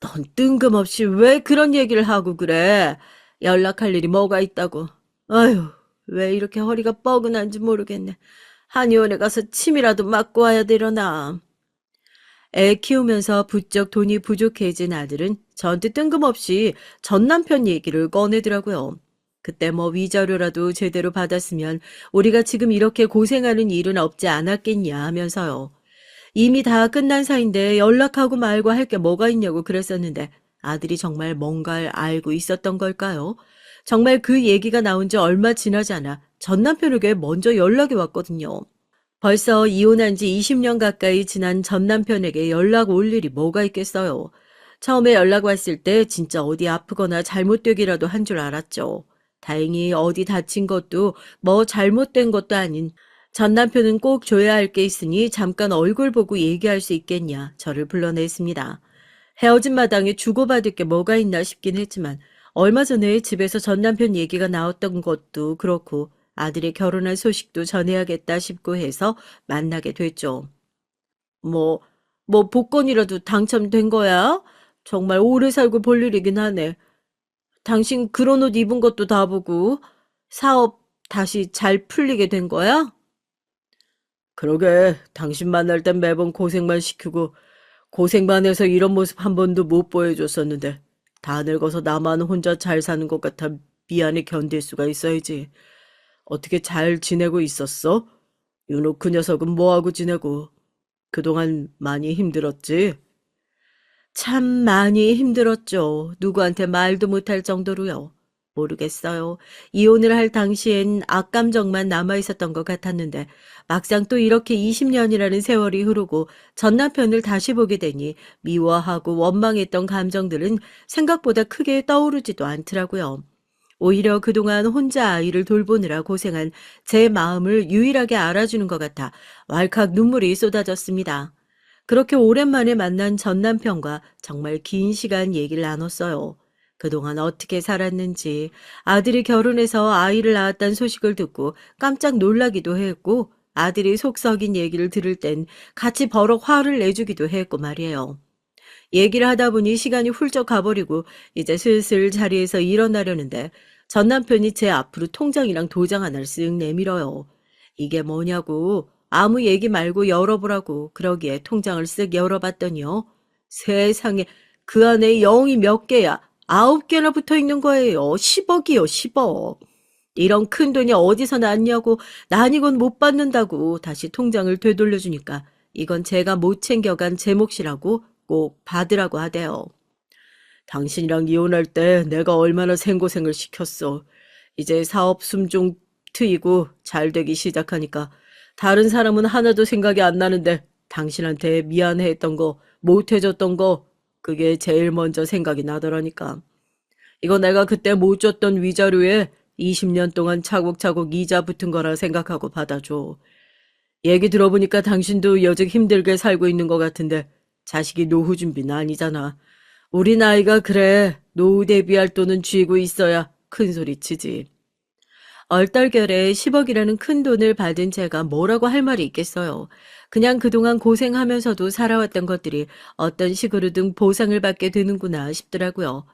넌 뜬금없이 왜 그런 얘기를 하고 그래? 연락할 일이 뭐가 있다고. 아휴, 왜 이렇게 허리가 뻐근한지 모르겠네. 한의원에 가서 침이라도 맞고 와야 되려나. 애 키우면서 부쩍 돈이 부족해진 아들은 저한테 뜬금없이 전 남편 얘기를 꺼내더라고요. 그때 뭐 위자료라도 제대로 받았으면 우리가 지금 이렇게 고생하는 일은 없지 않았겠냐 하면서요. 이미 다 끝난 사이인데 연락하고 말고 할 게 뭐가 있냐고 그랬었는데 아들이 정말 뭔가를 알고 있었던 걸까요? 정말 그 얘기가 나온 지 얼마 지나지 않아 전 남편에게 먼저 연락이 왔거든요. 벌써 이혼한 지 20년 가까이 지난 전 남편에게 연락 올 일이 뭐가 있겠어요. 처음에 연락 왔을 때 진짜 어디 아프거나 잘못되기라도 한 줄 알았죠. 다행히 어디 다친 것도 뭐 잘못된 것도 아닌 전 남편은 꼭 줘야 할 게 있으니 잠깐 얼굴 보고 얘기할 수 있겠냐 저를 불러냈습니다. 헤어진 마당에 주고받을 게 뭐가 있나 싶긴 했지만 얼마 전에 집에서 전 남편 얘기가 나왔던 것도 그렇고 아들이 결혼한 소식도 전해야겠다 싶고 해서 만나게 됐죠. 뭐, 뭐 복권이라도 당첨된 거야? 정말 오래 살고 볼 일이긴 하네. 당신 그런 옷 입은 것도 다 보고 사업 다시 잘 풀리게 된 거야? 그러게, 당신 만날 땐 매번 고생만 시키고 고생만 해서 이런 모습 한 번도 못 보여줬었는데 다 늙어서 나만 혼자 잘 사는 것 같아 미안해 견딜 수가 있어야지. 어떻게 잘 지내고 있었어? 윤호 그 녀석은 뭐하고 지내고? 그동안 많이 힘들었지? 참 많이 힘들었죠. 누구한테 말도 못할 정도로요. 모르겠어요. 이혼을 할 당시엔 악감정만 남아있었던 것 같았는데 막상 또 이렇게 20년이라는 세월이 흐르고 전 남편을 다시 보게 되니 미워하고 원망했던 감정들은 생각보다 크게 떠오르지도 않더라고요. 오히려 그동안 혼자 아이를 돌보느라 고생한 제 마음을 유일하게 알아주는 것 같아 왈칵 눈물이 쏟아졌습니다. 그렇게 오랜만에 만난 전 남편과 정말 긴 시간 얘기를 나눴어요. 그동안 어떻게 살았는지, 아들이 결혼해서 아이를 낳았다는 소식을 듣고 깜짝 놀라기도 했고, 아들이 속 썩인 얘기를 들을 땐 같이 버럭 화를 내주기도 했고 말이에요. 얘기를 하다 보니 시간이 훌쩍 가버리고 이제 슬슬 자리에서 일어나려는데 전 남편이 제 앞으로 통장이랑 도장 하나를 쓱 내밀어요. 이게 뭐냐고 아무 얘기 말고 열어보라고 그러기에 통장을 쓱 열어봤더니요. 세상에 그 안에 0이 몇 개야. 9개나 붙어 있는 거예요. 10억이요, 10억. 이런 큰 돈이 어디서 났냐고 난이건 못 받는다고 다시 통장을 되돌려주니까 이건 제가 못 챙겨간 제 몫이라고 꼭 받으라고 하대요. 당신이랑 이혼할 때 내가 얼마나 생고생을 시켰어. 이제 사업 숨 좀 트이고 잘 되기 시작하니까 다른 사람은 하나도 생각이 안 나는데 당신한테 미안해했던 거, 못해줬던 거, 그게 제일 먼저 생각이 나더라니까. 이거 내가 그때 못 줬던 위자료에 20년 동안 차곡차곡 이자 붙은 거라 생각하고 받아줘. 얘기 들어보니까 당신도 여직 힘들게 살고 있는 것 같은데 자식이 노후 준비는 아니잖아. 우리 나이가 그래. 노후 대비할 돈은 쥐고 있어야 큰 소리 치지. 얼떨결에 10억이라는 큰 돈을 받은 제가 뭐라고 할 말이 있겠어요. 그냥 그동안 고생하면서도 살아왔던 것들이 어떤 식으로든 보상을 받게 되는구나 싶더라고요.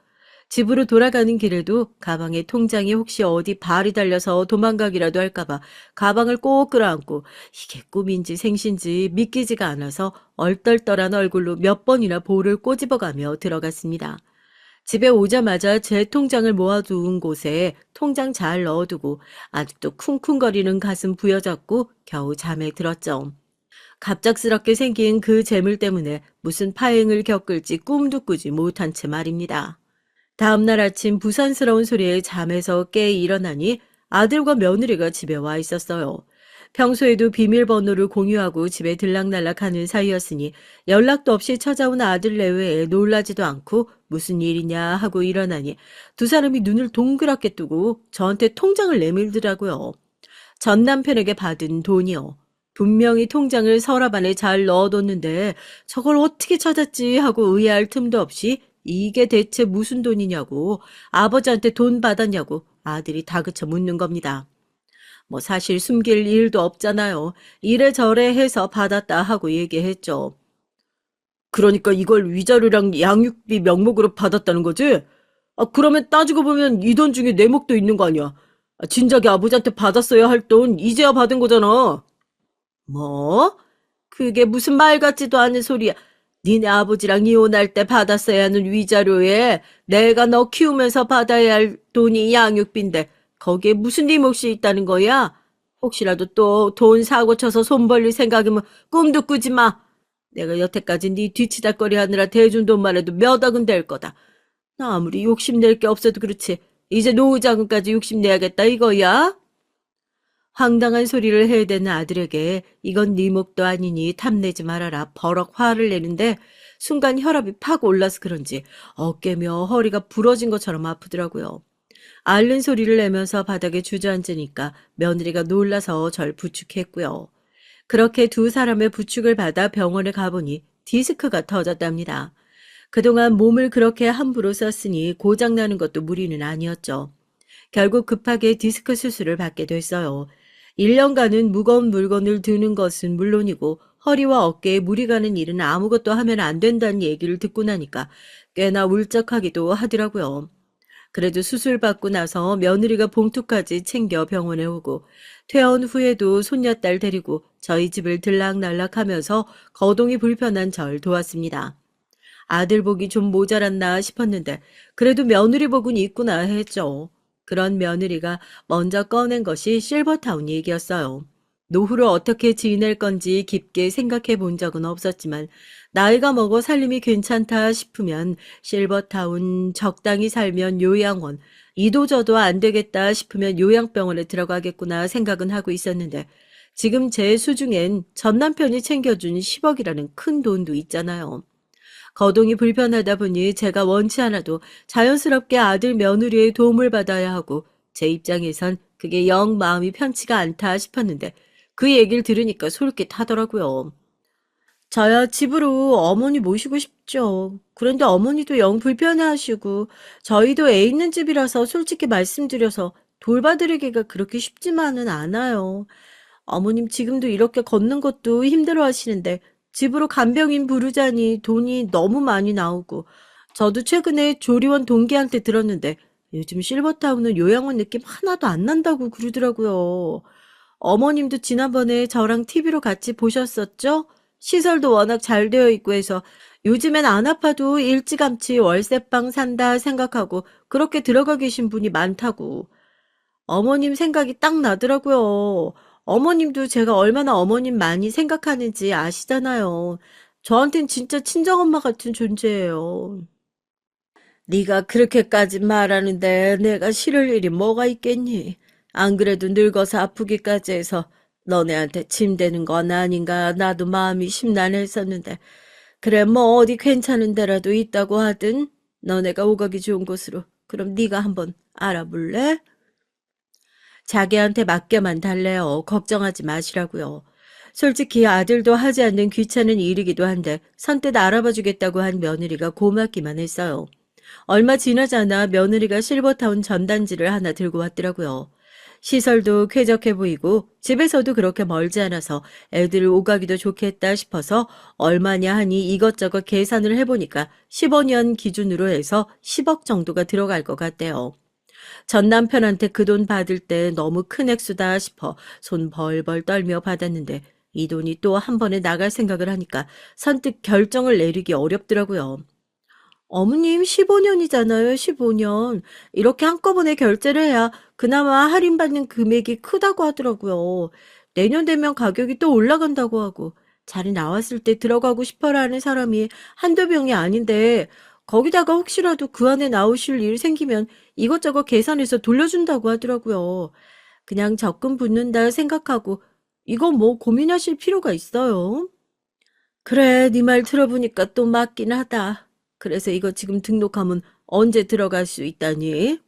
집으로 돌아가는 길에도 가방에 통장이 혹시 어디 발이 달려서 도망가기라도 할까봐 가방을 꼭 끌어안고 이게 꿈인지 생신지 믿기지가 않아서 얼떨떨한 얼굴로 몇 번이나 볼을 꼬집어가며 들어갔습니다. 집에 오자마자 제 통장을 모아두은 곳에 통장 잘 넣어두고 아직도 쿵쿵거리는 가슴 부여잡고 겨우 잠에 들었죠. 갑작스럽게 생긴 그 재물 때문에 무슨 파행을 겪을지 꿈도 꾸지 못한 채 말입니다. 다음날 아침 부산스러운 소리에 잠에서 깨 일어나니 아들과 며느리가 집에 와 있었어요. 평소에도 비밀번호를 공유하고 집에 들락날락하는 사이였으니 연락도 없이 찾아온 아들 내외에 놀라지도 않고 무슨 일이냐 하고 일어나니 두 사람이 눈을 동그랗게 뜨고 저한테 통장을 내밀더라고요. 전 남편에게 받은 돈이요. 분명히 통장을 서랍 안에 잘 넣어뒀는데 저걸 어떻게 찾았지 하고 의아할 틈도 없이 이게 대체 무슨 돈이냐고 아버지한테 돈 받았냐고 아들이 다그쳐 묻는 겁니다. 뭐 사실 숨길 일도 없잖아요. 이래저래 해서 받았다 하고 얘기했죠. 그러니까 이걸 위자료랑 양육비 명목으로 받았다는 거지? 그러면 따지고 보면 이 돈 중에 내 몫도 있는 거 아니야. 진작에 아버지한테 받았어야 할 돈 이제야 받은 거잖아. 뭐? 그게 무슨 말 같지도 않은 소리야. 니네 아버지랑 이혼할 때 받았어야 하는 위자료에 내가 너 키우면서 받아야 할 돈이 양육비인데 거기에 무슨 네 몫이 있다는 거야? 혹시라도 또 돈 사고 쳐서 손 벌릴 생각이면 꿈도 꾸지 마. 내가 여태까지 네 뒤치다거리 하느라 대준 돈만 해도 몇 억은 될 거다. 나 아무리 욕심낼 게 없어도 그렇지. 이제 노후 자금까지 욕심내야겠다 이거야? 황당한 소리를 해대는 아들에게 이건 네 몫도 아니니 탐내지 말아라 버럭 화를 내는데 순간 혈압이 팍 올라서 그런지 어깨며 허리가 부러진 것처럼 아프더라고요. 앓는 소리를 내면서 바닥에 주저앉으니까 며느리가 놀라서 절 부축했고요. 그렇게 두 사람의 부축을 받아 병원에 가보니 디스크가 터졌답니다. 그동안 몸을 그렇게 함부로 썼으니 고장나는 것도 무리는 아니었죠. 결국 급하게 디스크 수술을 받게 됐어요. 1년간은 무거운 물건을 드는 것은 물론이고 허리와 어깨에 무리 가는 일은 아무것도 하면 안 된다는 얘기를 듣고 나니까 꽤나 울적하기도 하더라고요. 그래도 수술 받고 나서 며느리가 봉투까지 챙겨 병원에 오고 퇴원 후에도 손녀딸 데리고 저희 집을 들락날락하면서 거동이 불편한 절 도왔습니다. 아들 복이 좀 모자랐나 싶었는데 그래도 며느리 복은 있구나 했죠. 그런 며느리가 먼저 꺼낸 것이 실버타운 얘기였어요. 노후를 어떻게 지낼 건지 깊게 생각해 본 적은 없었지만 나이가 먹어 살림이 괜찮다 싶으면 실버타운 적당히 살면 요양원, 이도저도 안 되겠다 싶으면 요양병원에 들어가겠구나 생각은 하고 있었는데 지금 제 수중엔 전 남편이 챙겨준 10억이라는 큰 돈도 있잖아요. 거동이 불편하다 보니 제가 원치 않아도 자연스럽게 아들 며느리의 도움을 받아야 하고 제 입장에선 그게 영 마음이 편치가 않다 싶었는데 그 얘기를 들으니까 솔깃하더라고요. 저야 집으로 어머니 모시고 싶죠. 그런데 어머니도 영 불편해하시고 저희도 애 있는 집이라서 솔직히 말씀드려서 돌봐드리기가 그렇게 쉽지만은 않아요. 어머님 지금도 이렇게 걷는 것도 힘들어 하시는데 집으로 간병인 부르자니 돈이 너무 많이 나오고 저도 최근에 조리원 동기한테 들었는데 요즘 실버타운은 요양원 느낌 하나도 안 난다고 그러더라고요. 어머님도 지난번에 저랑 TV로 같이 보셨었죠? 시설도 워낙 잘 되어 있고 해서 요즘엔 안 아파도 일찌감치 월세방 산다 생각하고 그렇게 들어가 계신 분이 많다고. 어머님 생각이 딱 나더라고요. 어머님도 제가 얼마나 어머님 많이 생각하는지 아시잖아요. 저한텐 진짜 친정엄마 같은 존재예요. 네가 그렇게까지 말하는데 내가 싫을 일이 뭐가 있겠니? 안 그래도 늙어서 아프기까지 해서 너네한테 짐되는 건 아닌가 나도 마음이 심란했었는데 그래 뭐 어디 괜찮은 데라도 있다고 하든 너네가 오가기 좋은 곳으로 그럼 네가 한번 알아볼래? 자기한테 맡겨만 달래요. 걱정하지 마시라고요. 솔직히 아들도 하지 않는 귀찮은 일이기도 한데 선뜻 알아봐 주겠다고 한 며느리가 고맙기만 했어요. 얼마 지나지 않아 며느리가 실버타운 전단지를 하나 들고 왔더라고요. 시설도 쾌적해 보이고 집에서도 그렇게 멀지 않아서 애들 오가기도 좋겠다 싶어서 얼마냐 하니 이것저것 계산을 해보니까 15년 기준으로 해서 10억 정도가 들어갈 것 같대요. 전 남편한테 그 돈 받을 때 너무 큰 액수다 싶어 손 벌벌 떨며 받았는데 이 돈이 또 한 번에 나갈 생각을 하니까 선뜻 결정을 내리기 어렵더라고요. 어머님 15년이잖아요, 15년. 이렇게 한꺼번에 결제를 해야 그나마 할인받는 금액이 크다고 하더라고요. 내년 되면 가격이 또 올라간다고 하고 자리 나왔을 때 들어가고 싶어라는 사람이 한두 명이 아닌데 거기다가 혹시라도 그 안에 나오실 일 생기면 이것저것 계산해서 돌려준다고 하더라고요. 그냥 적금 붙는다 생각하고 이거 뭐 고민하실 필요가 있어요? 그래, 네 말 들어보니까 또 맞긴 하다. 그래서 이거 지금 등록하면 언제 들어갈 수 있다니?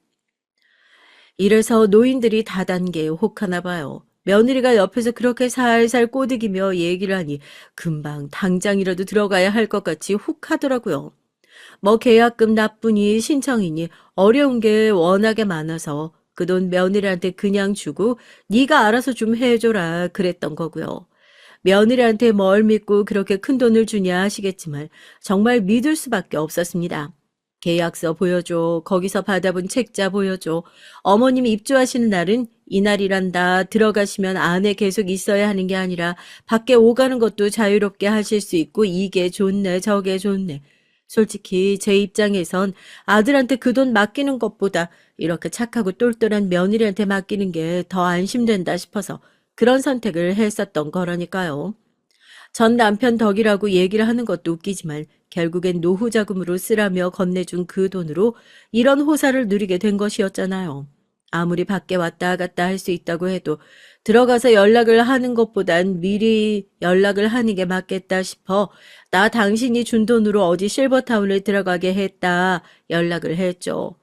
이래서 노인들이 다단계에 혹하나 봐요. 며느리가 옆에서 그렇게 살살 꼬드기며 얘기를 하니 금방 당장이라도 들어가야 할 것 같이 혹하더라고요. 뭐 계약금 납부니 신청이니 어려운 게 워낙에 많아서 그 돈 며느리한테 그냥 주고 네가 알아서 좀 해줘라 그랬던 거고요. 며느리한테 뭘 믿고 그렇게 큰 돈을 주냐 하시겠지만 정말 믿을 수밖에 없었습니다. 계약서 보여줘. 거기서 받아본 책자 보여줘. 어머님이 입주하시는 날은 이날이란다. 들어가시면 안에 계속 있어야 하는 게 아니라 밖에 오가는 것도 자유롭게 하실 수 있고 이게 좋네 저게 좋네. 솔직히 제 입장에선 아들한테 그 돈 맡기는 것보다 이렇게 착하고 똘똘한 며느리한테 맡기는 게 더 안심된다 싶어서 그런 선택을 했었던 거라니까요. 전 남편 덕이라고 얘기를 하는 것도 웃기지만 결국엔 노후 자금으로 쓰라며 건네준 그 돈으로 이런 호사를 누리게 된 것이었잖아요. 아무리 밖에 왔다 갔다 할 수 있다고 해도 들어가서 연락을 하는 것보단 미리 연락을 하는 게 맞겠다 싶어 나 당신이 준 돈으로 어디 실버타운을 들어가게 했다 연락을 했죠.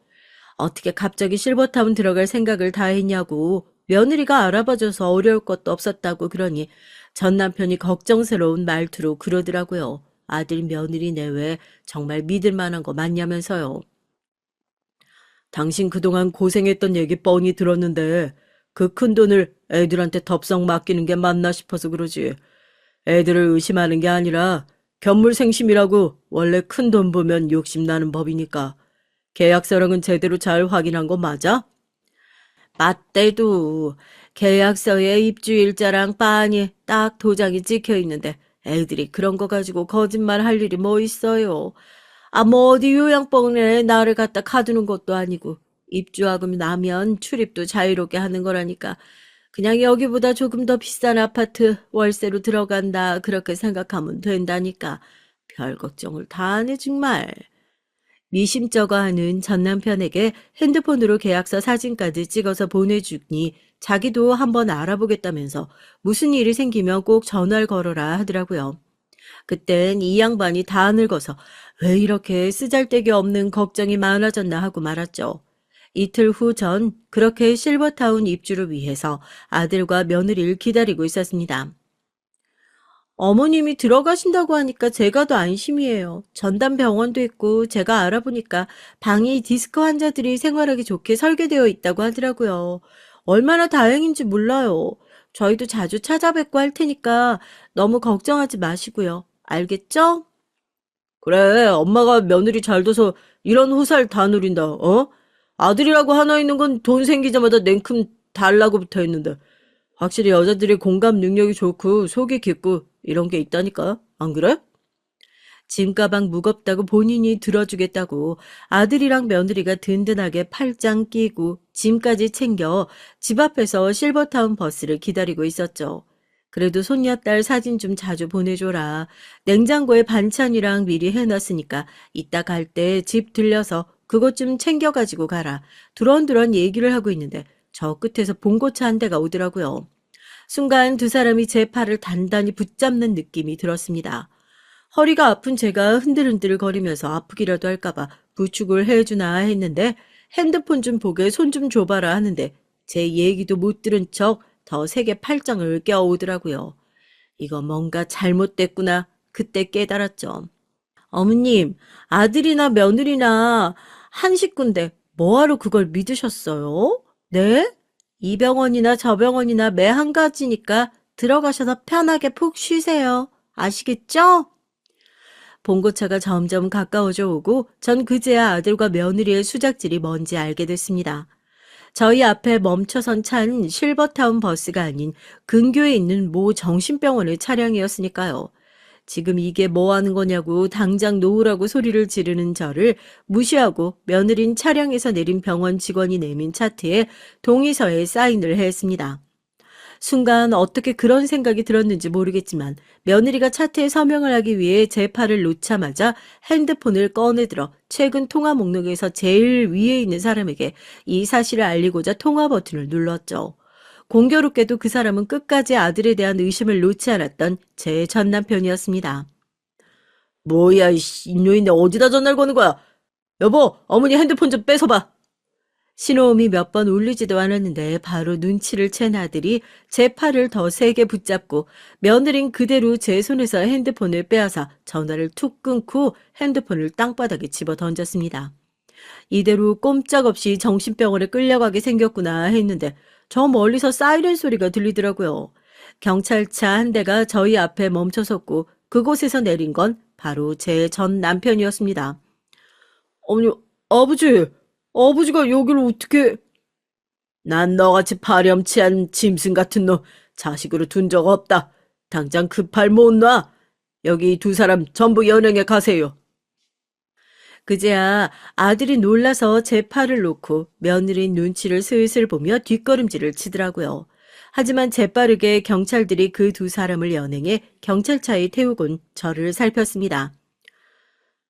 어떻게 갑자기 실버타운 들어갈 생각을 다 했냐고 며느리가 알아봐줘서 어려울 것도 없었다고 그러니 전 남편이 걱정스러운 말투로 그러더라고요. 아들 며느리 내외 정말 믿을 만한 거 맞냐면서요. 당신 그동안 고생했던 얘기 뻔히 들었는데 그 큰 돈을 애들한테 덥석 맡기는 게 맞나 싶어서 그러지. 애들을 의심하는 게 아니라 견물생심이라고 원래 큰 돈 보면 욕심나는 법이니까. 계약서랑은 제대로 잘 확인한 거 맞아? 맞대도 계약서에 입주일자랑 빤히 딱 도장이 찍혀 있는데 애들이 그런 거 가지고 거짓말 할 일이 뭐 있어요. 아, 뭐 어디 요양병원에 나를 갖다 가두는 것도 아니고 입주하고 나면 출입도 자유롭게 하는 거라니까 그냥 여기보다 조금 더 비싼 아파트 월세로 들어간다 그렇게 생각하면 된다니까 별 걱정을 다 하네 정말. 미심쩍어하는 전 남편에게 핸드폰으로 계약서 사진까지 찍어서 보내주니 자기도 한번 알아보겠다면서 무슨 일이 생기면 꼭 전화를 걸어라 하더라고요. 그땐 이 양반이 다 늙어서 왜 이렇게 쓰잘데기 없는 걱정이 많아졌나 하고 말았죠. 이틀 후 전 그렇게 실버타운 입주를 위해서 아들과 며느리를 기다리고 있었습니다. 어머님이 들어가신다고 하니까 제가 더 안심이에요. 전담 병원도 있고 제가 알아보니까 방이 디스크 환자들이 생활하기 좋게 설계되어 있다고 하더라고요. 얼마나 다행인지 몰라요. 저희도 자주 찾아뵙고 할 테니까 너무 걱정하지 마시고요. 알겠죠? 그래, 엄마가 며느리 잘 둬서 이런 호사를 다 누린다, 어? 아들이라고 하나 있는 건 돈 생기자마자 냉큼 달라고 붙어 있는데. 확실히 여자들이 공감 능력이 좋고 속이 깊고 이런 게 있다니까. 안 그래? 짐 가방 무겁다고 본인이 들어주겠다고 아들이랑 며느리가 든든하게 팔짱 끼고 짐까지 챙겨 집 앞에서 실버타운 버스를 기다리고 있었죠. 그래도 손녀딸 사진 좀 자주 보내줘라. 냉장고에 반찬이랑 미리 해놨으니까 이따 갈 때 집 들려서 그것 좀 챙겨가지고 가라. 두런두런 얘기를 하고 있는데 저 끝에서 봉고차 한 대가 오더라고요. 순간 두 사람이 제 팔을 단단히 붙잡는 느낌이 들었습니다. 허리가 아픈 제가 흔들흔들 거리면서 아프기라도 할까봐 부축을 해주나 했는데 핸드폰 좀 보게 손 좀 줘봐라 하는데 제 얘기도 못 들은 척 더 세게 팔짱을 껴오더라고요. 이거 뭔가 잘못됐구나 그때 깨달았죠. 어머님, 아들이나 며느리나 한 식구인데 뭐하러 그걸 믿으셨어요? 네? 이 병원이나 저 병원이나 매 한 가지니까 들어가셔서 편하게 푹 쉬세요. 아시겠죠? 봉고차가 점점 가까워져 오고 전 그제야 아들과 며느리의 수작질이 뭔지 알게 됐습니다. 저희 앞에 멈춰선 차는 실버타운 버스가 아닌 근교에 있는 모 정신병원의 차량이었으니까요. 지금 이게 뭐 하는 거냐고 당장 놓으라고 소리를 지르는 저를 무시하고 며느린 차량에서 내린 병원 직원이 내민 차트에 동의서에 사인을 했습니다. 순간 어떻게 그런 생각이 들었는지 모르겠지만 며느리가 차트에 서명을 하기 위해 제 팔을 놓자마자 핸드폰을 꺼내들어 최근 통화 목록에서 제일 위에 있는 사람에게 이 사실을 알리고자 통화 버튼을 눌렀죠. 공교롭게도 그 사람은 끝까지 아들에 대한 의심을 놓지 않았던 제 전 남편이었습니다. 뭐야, 인노인네 어디다 전화를 거는 거야? 여보, 어머니 핸드폰 좀 뺏어봐. 신호음이 몇 번 울리지도 않았는데 바로 눈치를 챈 아들이 제 팔을 더 세게 붙잡고 며느린 그대로 제 손에서 핸드폰을 빼앗아 전화를 툭 끊고 핸드폰을 땅바닥에 집어 던졌습니다. 이대로 꼼짝없이 정신병원에 끌려가게 생겼구나 했는데 저 멀리서 사이렌 소리가 들리더라고요. 경찰차 한 대가 저희 앞에 멈춰섰고 그곳에서 내린 건 바로 제 전 남편이었습니다. 어머니, 아버지가 여기를 어떻게... 난 너같이 파렴치한 짐승 같은 놈 자식으로 둔 적 없다. 당장 그 팔 못 놔. 여기 두 사람 전부 연행에 가세요. 그제야 아들이 놀라서 제 팔을 놓고 며느리 눈치를 슬슬 보며 뒷걸음질을 치더라고요. 하지만 재빠르게 경찰들이 그 두 사람을 연행해 경찰차에 태우곤 저를 살폈습니다.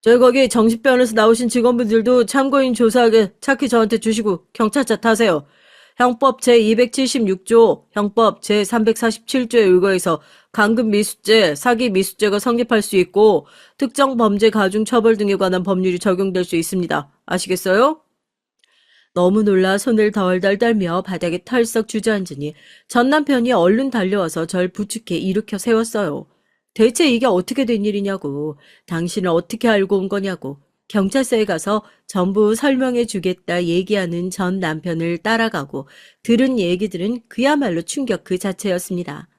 저희 거기 정신병원에서 나오신 직원분들도 참고인 조사하게 차키 저한테 주시고 경찰차 타세요. 형법 제276조, 형법 제347조에 의거해서 강금 미수죄, 사기 미수죄가 성립할 수 있고 특정 범죄 가중 처벌 등에 관한 법률이 적용될 수 있습니다. 아시겠어요? 너무 놀라 손을 덜덜 떨며 바닥에 털썩 주저앉으니 전 남편이 얼른 달려와서 절 부축해 일으켜 세웠어요. 대체 이게 어떻게 된 일이냐고, 당신은 어떻게 알고 온 거냐고, 경찰서에 가서 전부 설명해 주겠다 얘기하는 전 남편을 따라가고 들은 얘기들은 그야말로 충격 그 자체였습니다.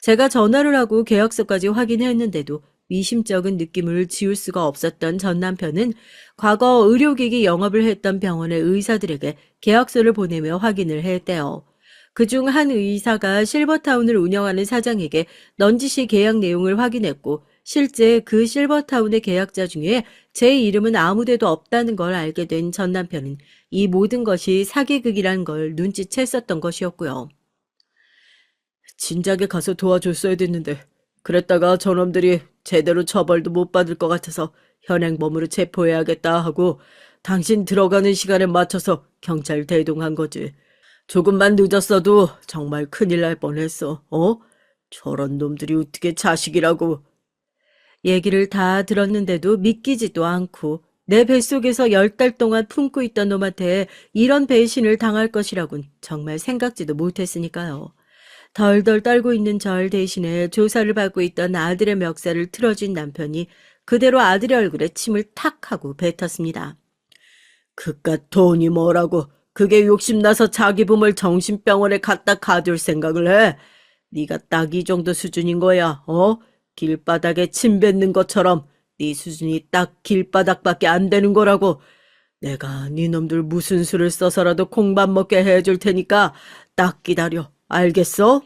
제가 전화를 하고 계약서까지 확인했는데도 미심쩍은 느낌을 지울 수가 없었던 전 남편은 과거 의료기기 영업을 했던 병원의 의사들에게 계약서를 보내며 확인을 했대요. 그중 한 의사가 실버타운을 운영하는 사장에게 넌지시 계약 내용을 확인했고 실제 그 실버타운의 계약자 중에 제 이름은 아무데도 없다는 걸 알게 된 전 남편은 이 모든 것이 사기극이란 걸 눈치챘었던 것이었고요. 진작에 가서 도와줬어야 됐는데 그랬다가 저놈들이 제대로 처벌도 못 받을 것 같아서 현행범으로 체포해야겠다 하고 당신 들어가는 시간에 맞춰서 경찰 대동한 거지. 조금만 늦었어도 정말 큰일 날 뻔했어. 저런 놈들이 어떻게 자식이라고. 얘기를 다 들었는데도 믿기지도 않고 내 뱃속에서 10달 동안 품고 있던 놈한테 이런 배신을 당할 것이라곤 정말 생각지도 못했으니까요. 덜덜 떨고 있는 절 대신에 조사를 받고 있던 아들의 멱살을 틀어준 남편이 그대로 아들의 얼굴에 침을 탁 하고 뱉었습니다. 그깟 돈이 뭐라고 그게 욕심나서 자기 몸을 정신병원에 갖다 가둘 생각을 해. 네가 딱 이 정도 수준인 거야. 길바닥에 침 뱉는 것처럼 네 수준이 딱 길바닥밖에 안 되는 거라고. 내가 네 놈들 무슨 수를 써서라도 콩밥 먹게 해줄 테니까 딱 기다려. 알겠어?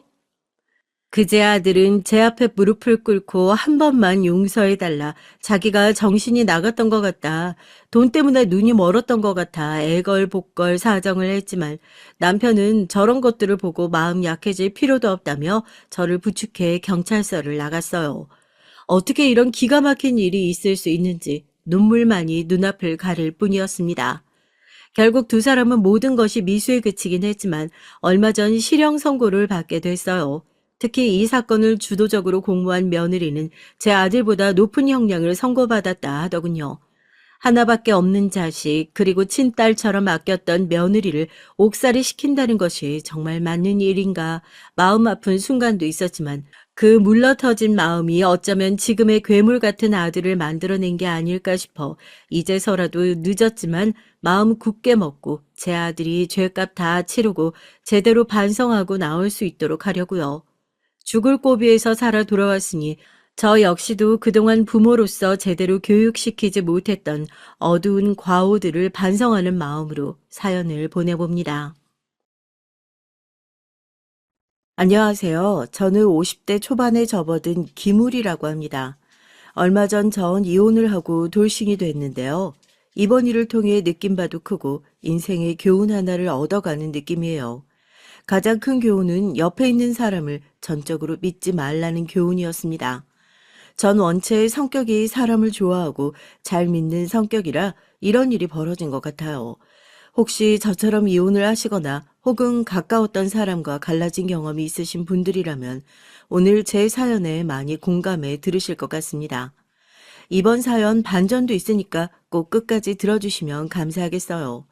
그제 아들은 제 앞에 무릎을 꿇고 한 번만 용서해달라. 자기가 정신이 나갔던 것 같다. 돈 때문에 눈이 멀었던 것 같아 애걸복걸 사정을 했지만 남편은 저런 것들을 보고 마음 약해질 필요도 없다며 저를 부축해 경찰서를 나갔어요. 어떻게 이런 기가 막힌 일이 있을 수 있는지 눈물만이 눈앞을 가릴 뿐이었습니다. 결국 두 사람은 모든 것이 미수에 그치긴 했지만 얼마 전 실형 선고를 받게 됐어요. 특히 이 사건을 주도적으로 공모한 며느리는 제 아들보다 높은 형량을 선고받았다 하더군요. 하나밖에 없는 자식 그리고 친딸처럼 아꼈던 며느리를 옥살이 시킨다는 것이 정말 맞는 일인가 마음 아픈 순간도 있었지만 그 물러터진 마음이 어쩌면 지금의 괴물 같은 아들을 만들어낸 게 아닐까 싶어 이제서라도 늦었지만 마음 굳게 먹고 제 아들이 죄값 다 치르고 제대로 반성하고 나올 수 있도록 하려고요. 죽을 고비에서 살아 돌아왔으니 저 역시도 그동안 부모로서 제대로 교육시키지 못했던 어두운 과오들을 반성하는 마음으로 사연을 보내봅니다. 안녕하세요. 저는 50대 초반에 접어든 기물이라고 합니다. 얼마 전 전 이혼을 하고 돌싱이 됐는데요. 이번 일을 통해 느낀 바도 크고 인생의 교훈 하나를 얻어가는 느낌이에요. 가장 큰 교훈은 옆에 있는 사람을 전적으로 믿지 말라는 교훈이었습니다. 전 원체 성격이 사람을 좋아하고 잘 믿는 성격이라 이런 일이 벌어진 것 같아요. 혹시 저처럼 이혼을 하시거나 혹은 가까웠던 사람과 갈라진 경험이 있으신 분들이라면 오늘 제 사연에 많이 공감해 들으실 것 같습니다. 이번 사연 반전도 있으니까 꼭 끝까지 들어주시면 감사하겠어요.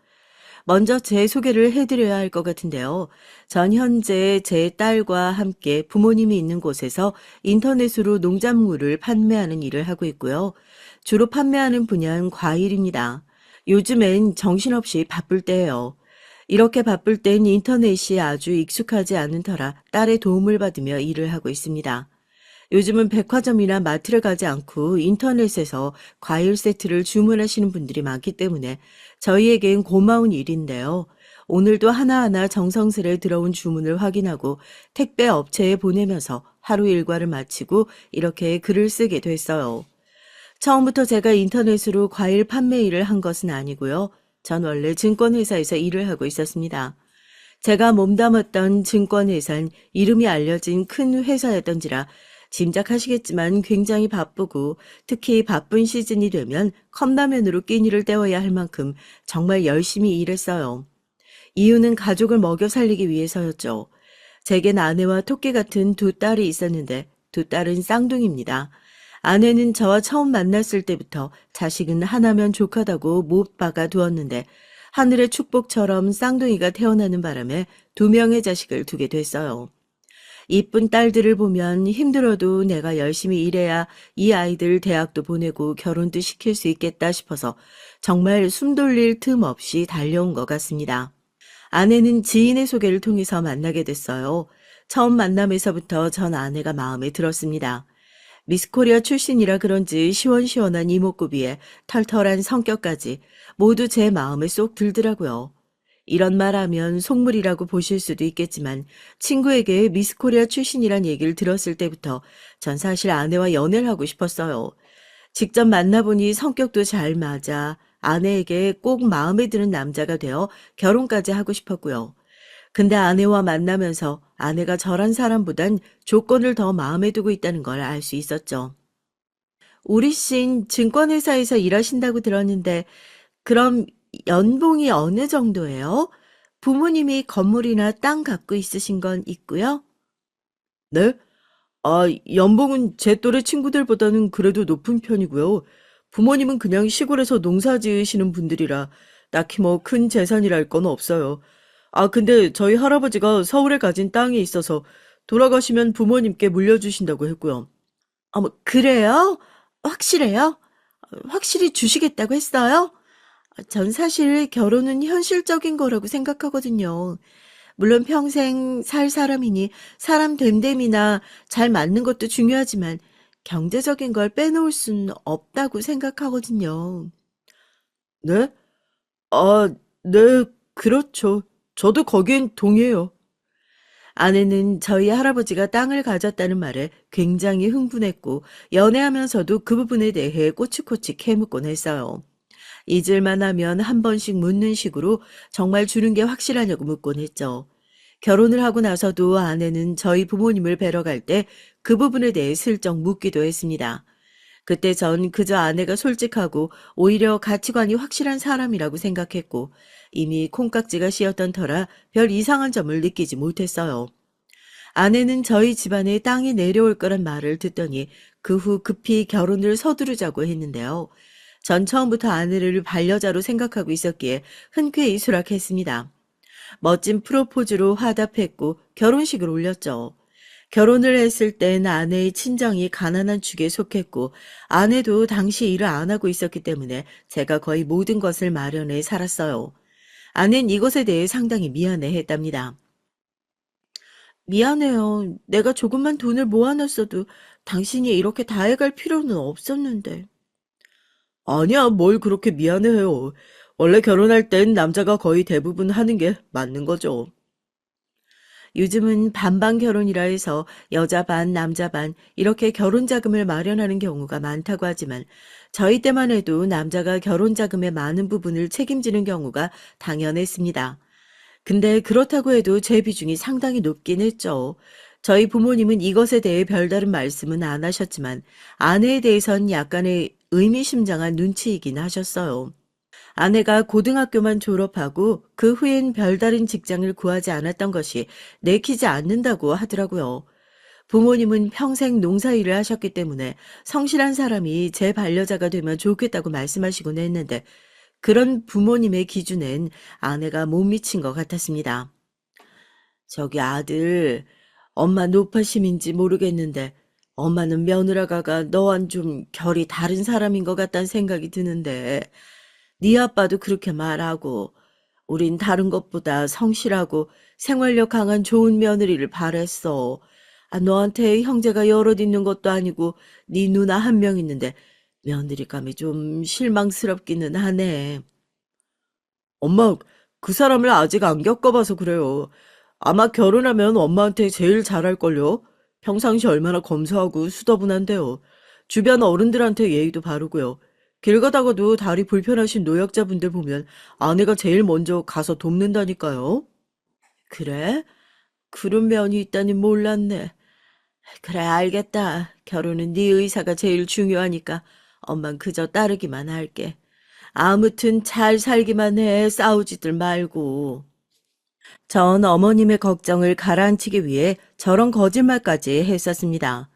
먼저 제 소개를 해드려야 할 것 같은데요. 전 현재 제 딸과 함께 부모님이 있는 곳에서 인터넷으로 농작물을 판매하는 일을 하고 있고요. 주로 판매하는 분야는 과일입니다. 요즘엔 정신없이 바쁠 때예요. 이렇게 바쁠 땐 인터넷이 아주 익숙하지 않은 터라 딸의 도움을 받으며 일을 하고 있습니다. 요즘은 백화점이나 마트를 가지 않고 인터넷에서 과일 세트를 주문하시는 분들이 많기 때문에 저희에겐 고마운 일인데요. 오늘도 하나하나 정성스레 들어온 주문을 확인하고 택배 업체에 보내면서 하루 일과를 마치고 이렇게 글을 쓰게 됐어요. 처음부터 제가 인터넷으로 과일 판매 일을 한 것은 아니고요. 전 원래 증권회사에서 일을 하고 있었습니다. 제가 몸담았던 증권회사는 이름이 알려진 큰 회사였던지라 짐작하시겠지만 굉장히 바쁘고 특히 바쁜 시즌이 되면 컵라면으로 끼니를 때워야 할 만큼 정말 열심히 일했어요. 이유는 가족을 먹여 살리기 위해서였죠. 제겐 아내와 토끼 같은 두 딸이 있었는데 두 딸은 쌍둥이입니다. 아내는 저와 처음 만났을 때부터 자식은 하나면 족하다고 못 박아 두었는데 하늘의 축복처럼 쌍둥이가 태어나는 바람에 두 명의 자식을 두게 됐어요. 이쁜 딸들을 보면 힘들어도 내가 열심히 일해야 이 아이들 대학도 보내고 결혼도 시킬 수 있겠다 싶어서 정말 숨 돌릴 틈 없이 달려온 것 같습니다. 아내는 지인의 소개를 통해서 만나게 됐어요. 처음 만남에서부터 전 아내가 마음에 들었습니다. 미스코리아 출신이라 그런지 시원시원한 이목구비에 털털한 성격까지 모두 제 마음에 쏙 들더라고요. 이런 말 하면 속물이라고 보실 수도 있겠지만 친구에게 미스코리아 출신이란 얘기를 들었을 때부터 전 사실 아내와 연애를 하고 싶었어요. 직접 만나보니 성격도 잘 맞아 아내에게 꼭 마음에 드는 남자가 되어 결혼까지 하고 싶었고요. 근데 아내와 만나면서 아내가 저란 사람보단 조건을 더 마음에 두고 있다는 걸 알 수 있었죠. 우리 씨는 증권회사에서 일하신다고 들었는데 그럼 연봉이 어느 정도예요? 부모님이 건물이나 땅 갖고 있으신 건 있고요? 네? 연봉은 제 또래 친구들보다는 그래도 높은 편이고요. 부모님은 그냥 시골에서 농사 지으시는 분들이라 딱히 뭐 큰 재산이랄 건 없어요. 근데 저희 할아버지가 서울에 가진 땅이 있어서 돌아가시면 부모님께 물려주신다고 했고요. 어머, 그래요? 확실해요? 확실히 주시겠다고 했어요? 전 사실 결혼은 현실적인 거라고 생각하거든요. 물론 평생 살 사람이니 사람 됨됨이나 잘 맞는 것도 중요하지만 경제적인 걸 빼놓을 수는 없다고 생각하거든요. 네? 아, 네, 그렇죠. 저도 거기엔 동의해요. 아내는 저희 할아버지가 땅을 가졌다는 말에 굉장히 흥분했고 연애하면서도 그 부분에 대해 꼬치꼬치 캐묻곤 했어요. 잊을만 하면 한 번씩 묻는 식으로 정말 주는 게 확실하냐고 묻곤 했죠. 결혼을 하고 나서도 아내는 저희 부모님을 뵈러 갈 때 그 부분에 대해 슬쩍 묻기도 했습니다. 그때 전 그저 아내가 솔직하고 오히려 가치관이 확실한 사람이라고 생각했고 이미 콩깍지가 씌었던 터라 별 이상한 점을 느끼지 못했어요. 아내는 저희 집안에 땅이 내려올 거란 말을 듣더니 그 후 급히 결혼을 서두르자고 했는데요. 전 처음부터 아내를 반려자로 생각하고 있었기에 흔쾌히 수락했습니다. 멋진 프로포즈로 화답했고 결혼식을 올렸죠. 결혼을 했을 땐 아내의 친정이 가난한 축에 속했고 아내도 당시 일을 안 하고 있었기 때문에 제가 거의 모든 것을 마련해 살았어요. 아내는 이것에 대해 상당히 미안해했답니다. 미안해요. 내가 조금만 돈을 모아놨어도 당신이 이렇게 다 해갈 필요는 없었는데. 아니야, 뭘 그렇게 미안해해요. 원래 결혼할 땐 남자가 거의 대부분 하는 게 맞는 거죠. 요즘은 반반 결혼이라 해서 여자 반, 남자 반 이렇게 결혼 자금을 마련하는 경우가 많다고 하지만 저희 때만 해도 남자가 결혼 자금의 많은 부분을 책임지는 경우가 당연했습니다. 근데 그렇다고 해도 제 비중이 상당히 높긴 했죠. 저희 부모님은 이것에 대해 별다른 말씀은 안 하셨지만 아내에 대해선 약간의 의미심장한 눈치이긴 하셨어요. 아내가 고등학교만 졸업하고 그 후엔 별다른 직장을 구하지 않았던 것이 내키지 않는다고 하더라고요. 부모님은 평생 농사일을 하셨기 때문에 성실한 사람이 제 반려자가 되면 좋겠다고 말씀하시곤 했는데 그런 부모님의 기준엔 아내가 못 미친 것 같았습니다. 저기 아들, 엄마 노파심인지 모르겠는데 엄마는 며느라가가 너와는 좀 결이 다른 사람인 것 같다는 생각이 드는데 네 아빠도 그렇게 말하고 우린 다른 것보다 성실하고 생활력 강한 좋은 며느리를 바랬어. 아, 너한테 형제가 여럿 있는 것도 아니고 네 누나 한 명 있는데 며느리감이 좀 실망스럽기는 하네. 엄마, 그 사람을 아직 안 겪어봐서 그래요. 아마 결혼하면 엄마한테 제일 잘할걸요? 평상시 얼마나 검소하고 수더분한데요. 주변 어른들한테 예의도 바르고요. 길 가다가도 다리 불편하신 노약자분들 보면 아내가 제일 먼저 가서 돕는다니까요. 그래? 그런 면이 있다니 몰랐네. 그래, 알겠다. 결혼은 네 의사가 제일 중요하니까 엄만 그저 따르기만 할게. 아무튼 잘 살기만 해. 싸우지들 말고. 전 어머님의 걱정을 가라앉히기 위해 저런 거짓말까지 했었습니다.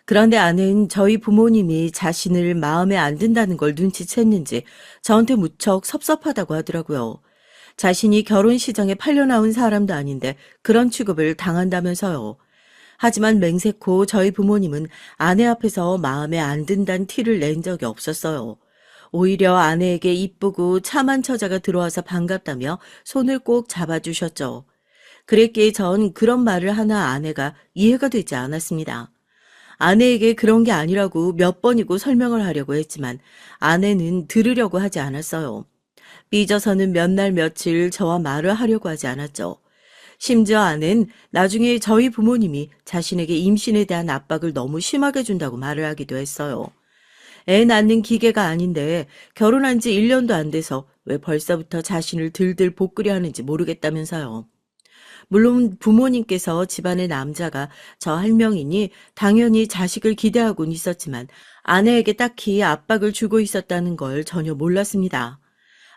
그런데 아내는 저희 부모님이 자신을 마음에 안 든다는 걸 눈치챘는지 저한테 무척 섭섭하다고 하더라고요. 자신이 결혼 시장에 팔려나온 사람도 아닌데 그런 취급을 당한다면서요. 하지만 맹세코 저희 부모님은 아내 앞에서 마음에 안 든다는 티를 낸 적이 없었어요. 오히려 아내에게 이쁘고 참한 처자가 들어와서 반갑다며 손을 꼭 잡아주셨죠. 그랬기에 전 그런 말을 하나 아내가 이해가 되지 않았습니다. 아내에게 그런 게 아니라고 몇 번이고 설명을 하려고 했지만 아내는 들으려고 하지 않았어요. 삐져서는 몇 날 며칠 저와 말을 하려고 하지 않았죠. 심지어 아내는 나중에 저희 부모님이 자신에게 임신에 대한 압박을 너무 심하게 준다고 말을 하기도 했어요. 애 낳는 기계가 아닌데 결혼한 지 1년도 안 돼서 왜 벌써부터 자신을 들들 볶으려 하는지 모르겠다면서요. 물론 부모님께서 집안의 남자가 저 한 명이니 당연히 자식을 기대하곤 있었지만 아내에게 딱히 압박을 주고 있었다는 걸 전혀 몰랐습니다.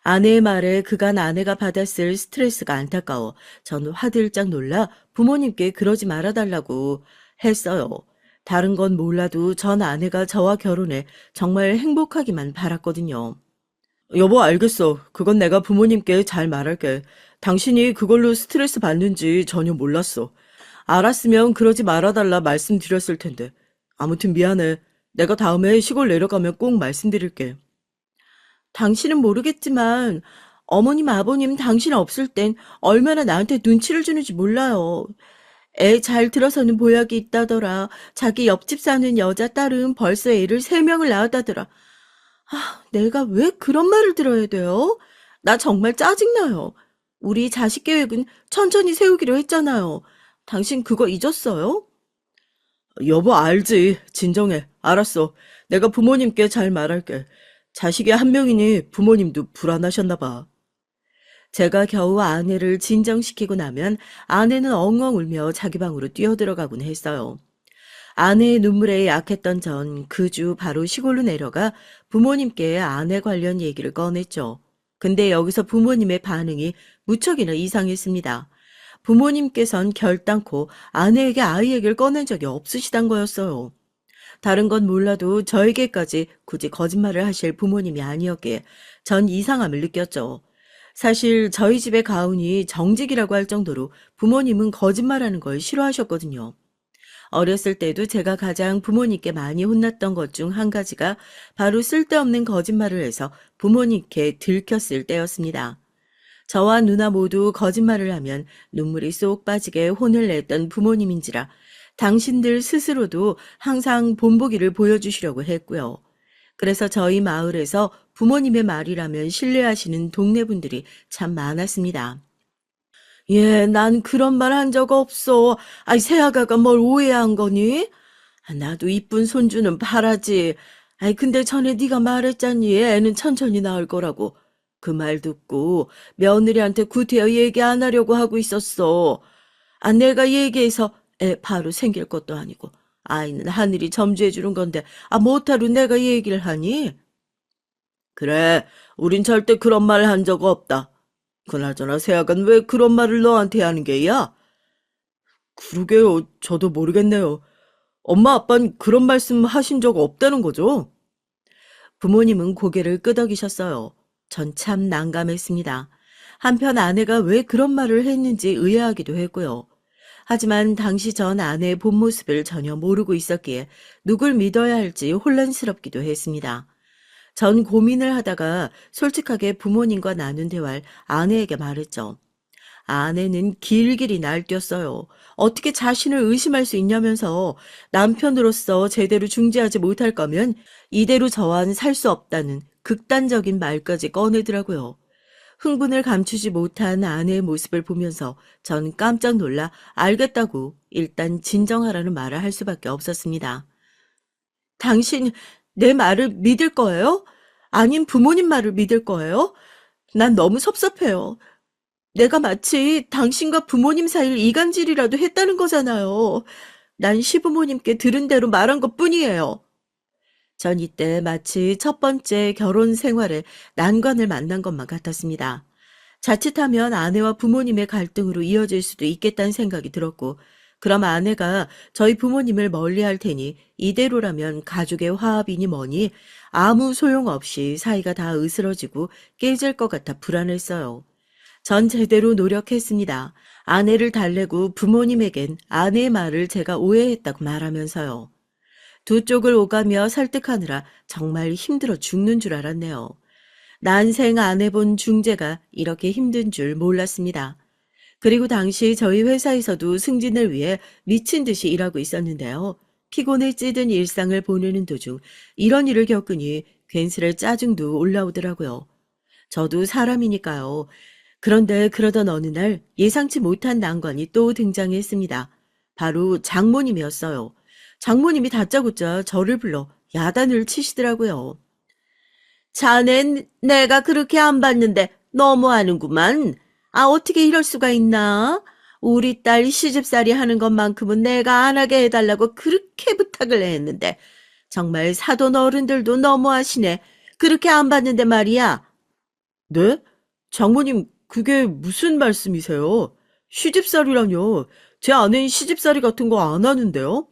아내의 말에 그간 아내가 받았을 스트레스가 안타까워 저는 화들짝 놀라 부모님께 그러지 말아달라고 했어요. 다른 건 몰라도 전 아내가 저와 결혼해 정말 행복하기만 바랐거든요. 여보, 알겠어. 그건 내가 부모님께 잘 말할게. 당신이 그걸로 스트레스 받는지 전혀 몰랐어. 알았으면 그러지 말아달라 말씀드렸을 텐데. 아무튼 미안해. 내가 다음에 시골 내려가면 꼭 말씀드릴게. 당신은 모르겠지만 어머님, 아버님 당신 없을 땐 얼마나 나한테 눈치를 주는지 몰라요. 애 잘 들어서는 보약이 있다더라. 자기 옆집 사는 여자 딸은 벌써 애를 3명을 낳았다더라. 아, 내가 왜 그런 말을 들어야 돼요? 나 정말 짜증나요. 우리 자식 계획은 천천히 세우기로 했잖아요. 당신 그거 잊었어요? 여보, 알지. 진정해. 알았어. 내가 부모님께 잘 말할게. 자식이 한 명이니 부모님도 불안하셨나 봐. 제가 겨우 아내를 진정시키고 나면 아내는 엉엉 울며 자기 방으로 뛰어들어가곤 했어요. 아내의 눈물에 약했던 전 그 주 바로 시골로 내려가 부모님께 아내 관련 얘기를 꺼냈죠. 근데 여기서 부모님의 반응이 무척이나 이상했습니다. 부모님께선 결단코 아내에게 아이 얘기를 꺼낸 적이 없으시단 거였어요. 다른 건 몰라도 저에게까지 굳이 거짓말을 하실 부모님이 아니었기에 전 이상함을 느꼈죠. 사실 저희 집의 가훈이 정직이라고 할 정도로 부모님은 거짓말하는 걸 싫어하셨거든요. 어렸을 때도 제가 가장 부모님께 많이 혼났던 것 중 한 가지가 바로 쓸데없는 거짓말을 해서 부모님께 들켰을 때였습니다. 저와 누나 모두 거짓말을 하면 눈물이 쏙 빠지게 혼을 냈던 부모님인지라 당신들 스스로도 항상 본보기를 보여주시려고 했고요. 그래서 저희 마을에서 부모님의 말이라면 신뢰하시는 동네 분들이 참 많았습니다. 예, 난 그런 말 한 적 없어. 아이, 새아가가 뭘 오해한 거니? 아, 나도 이쁜 손주는 바라지. 아이, 근데 전에 네가 말했잖니. 애는 천천히 낳을 거라고. 그 말 듣고 며느리한테 구태여 얘기 안 하려고 하고 있었어. 아, 내가 얘기해서 애 바로 생길 것도 아니고. 아이는 하늘이 점주해 주는 건데, 아, 못하루 내가 얘기를 하니? 그래, 우린 절대 그런 말 한 적 없다. 그나저나 새아간 왜 그런 말을 너한테 하는 게야? 그러게요, 저도 모르겠네요. 엄마 아빠는 그런 말씀 하신 적 없다는 거죠? 부모님은 고개를 끄덕이셨어요. 전 참 난감했습니다. 한편 아내가 왜 그런 말을 했는지 의아하기도 했고요. 하지만 당시 전 아내의 본 모습을 전혀 모르고 있었기에 누굴 믿어야 할지 혼란스럽기도 했습니다. 전 고민을 하다가 솔직하게 부모님과 나눈 대화를 아내에게 말했죠. 아내는 길길이 날뛰었어요. 어떻게 자신을 의심할 수 있냐면서 남편으로서 제대로 중재하지 못할 거면 이대로 저와는 살 수 없다는 극단적인 말까지 꺼내더라고요. 흥분을 감추지 못한 아내의 모습을 보면서 전 깜짝 놀라 알겠다고 일단 진정하라는 말을 할 수밖에 없었습니다. 당신 내 말을 믿을 거예요? 아님 부모님 말을 믿을 거예요? 난 너무 섭섭해요. 내가 마치 당신과 부모님 사이를 이간질이라도 했다는 거잖아요. 난 시부모님께 들은 대로 말한 것뿐이에요. 전 이때 마치 첫 번째 결혼 생활에 난관을 만난 것만 같았습니다. 자칫하면 아내와 부모님의 갈등으로 이어질 수도 있겠다는 생각이 들었고, 그럼 아내가 저희 부모님을 멀리할 테니 이대로라면 가족의 화합이니 뭐니 아무 소용없이 사이가 다 으스러지고 깨질 것 같아 불안했어요. 전 제대로 노력했습니다. 아내를 달래고 부모님에겐 아내의 말을 제가 오해했다고 말하면서요. 두 쪽을 오가며 설득하느라 정말 힘들어 죽는 줄 알았네요. 난생 안 해본 중재가 이렇게 힘든 줄 몰랐습니다. 그리고 당시 저희 회사에서도 승진을 위해 미친 듯이 일하고 있었는데요. 피곤에 찌든 일상을 보내는 도중 이런 일을 겪으니 괜스레 짜증도 올라오더라고요. 저도 사람이니까요. 그런데 그러던 어느 날 예상치 못한 난관이 또 등장했습니다. 바로 장모님이었어요. 장모님이 다짜고짜 저를 불러 야단을 치시더라고요. 자넨 내가 그렇게 안 봤는데 너무하는구만. 아, 어떻게 이럴 수가 있나? 우리 딸 시집살이 하는 것만큼은 내가 안 하게 해달라고 그렇게 부탁을 했는데 정말 사돈 어른들도 너무하시네. 그렇게 안 봤는데 말이야. 네? 장모님, 그게 무슨 말씀이세요? 시집살이라뇨. 제 아내는 시집살이 같은 거 안 하는데요?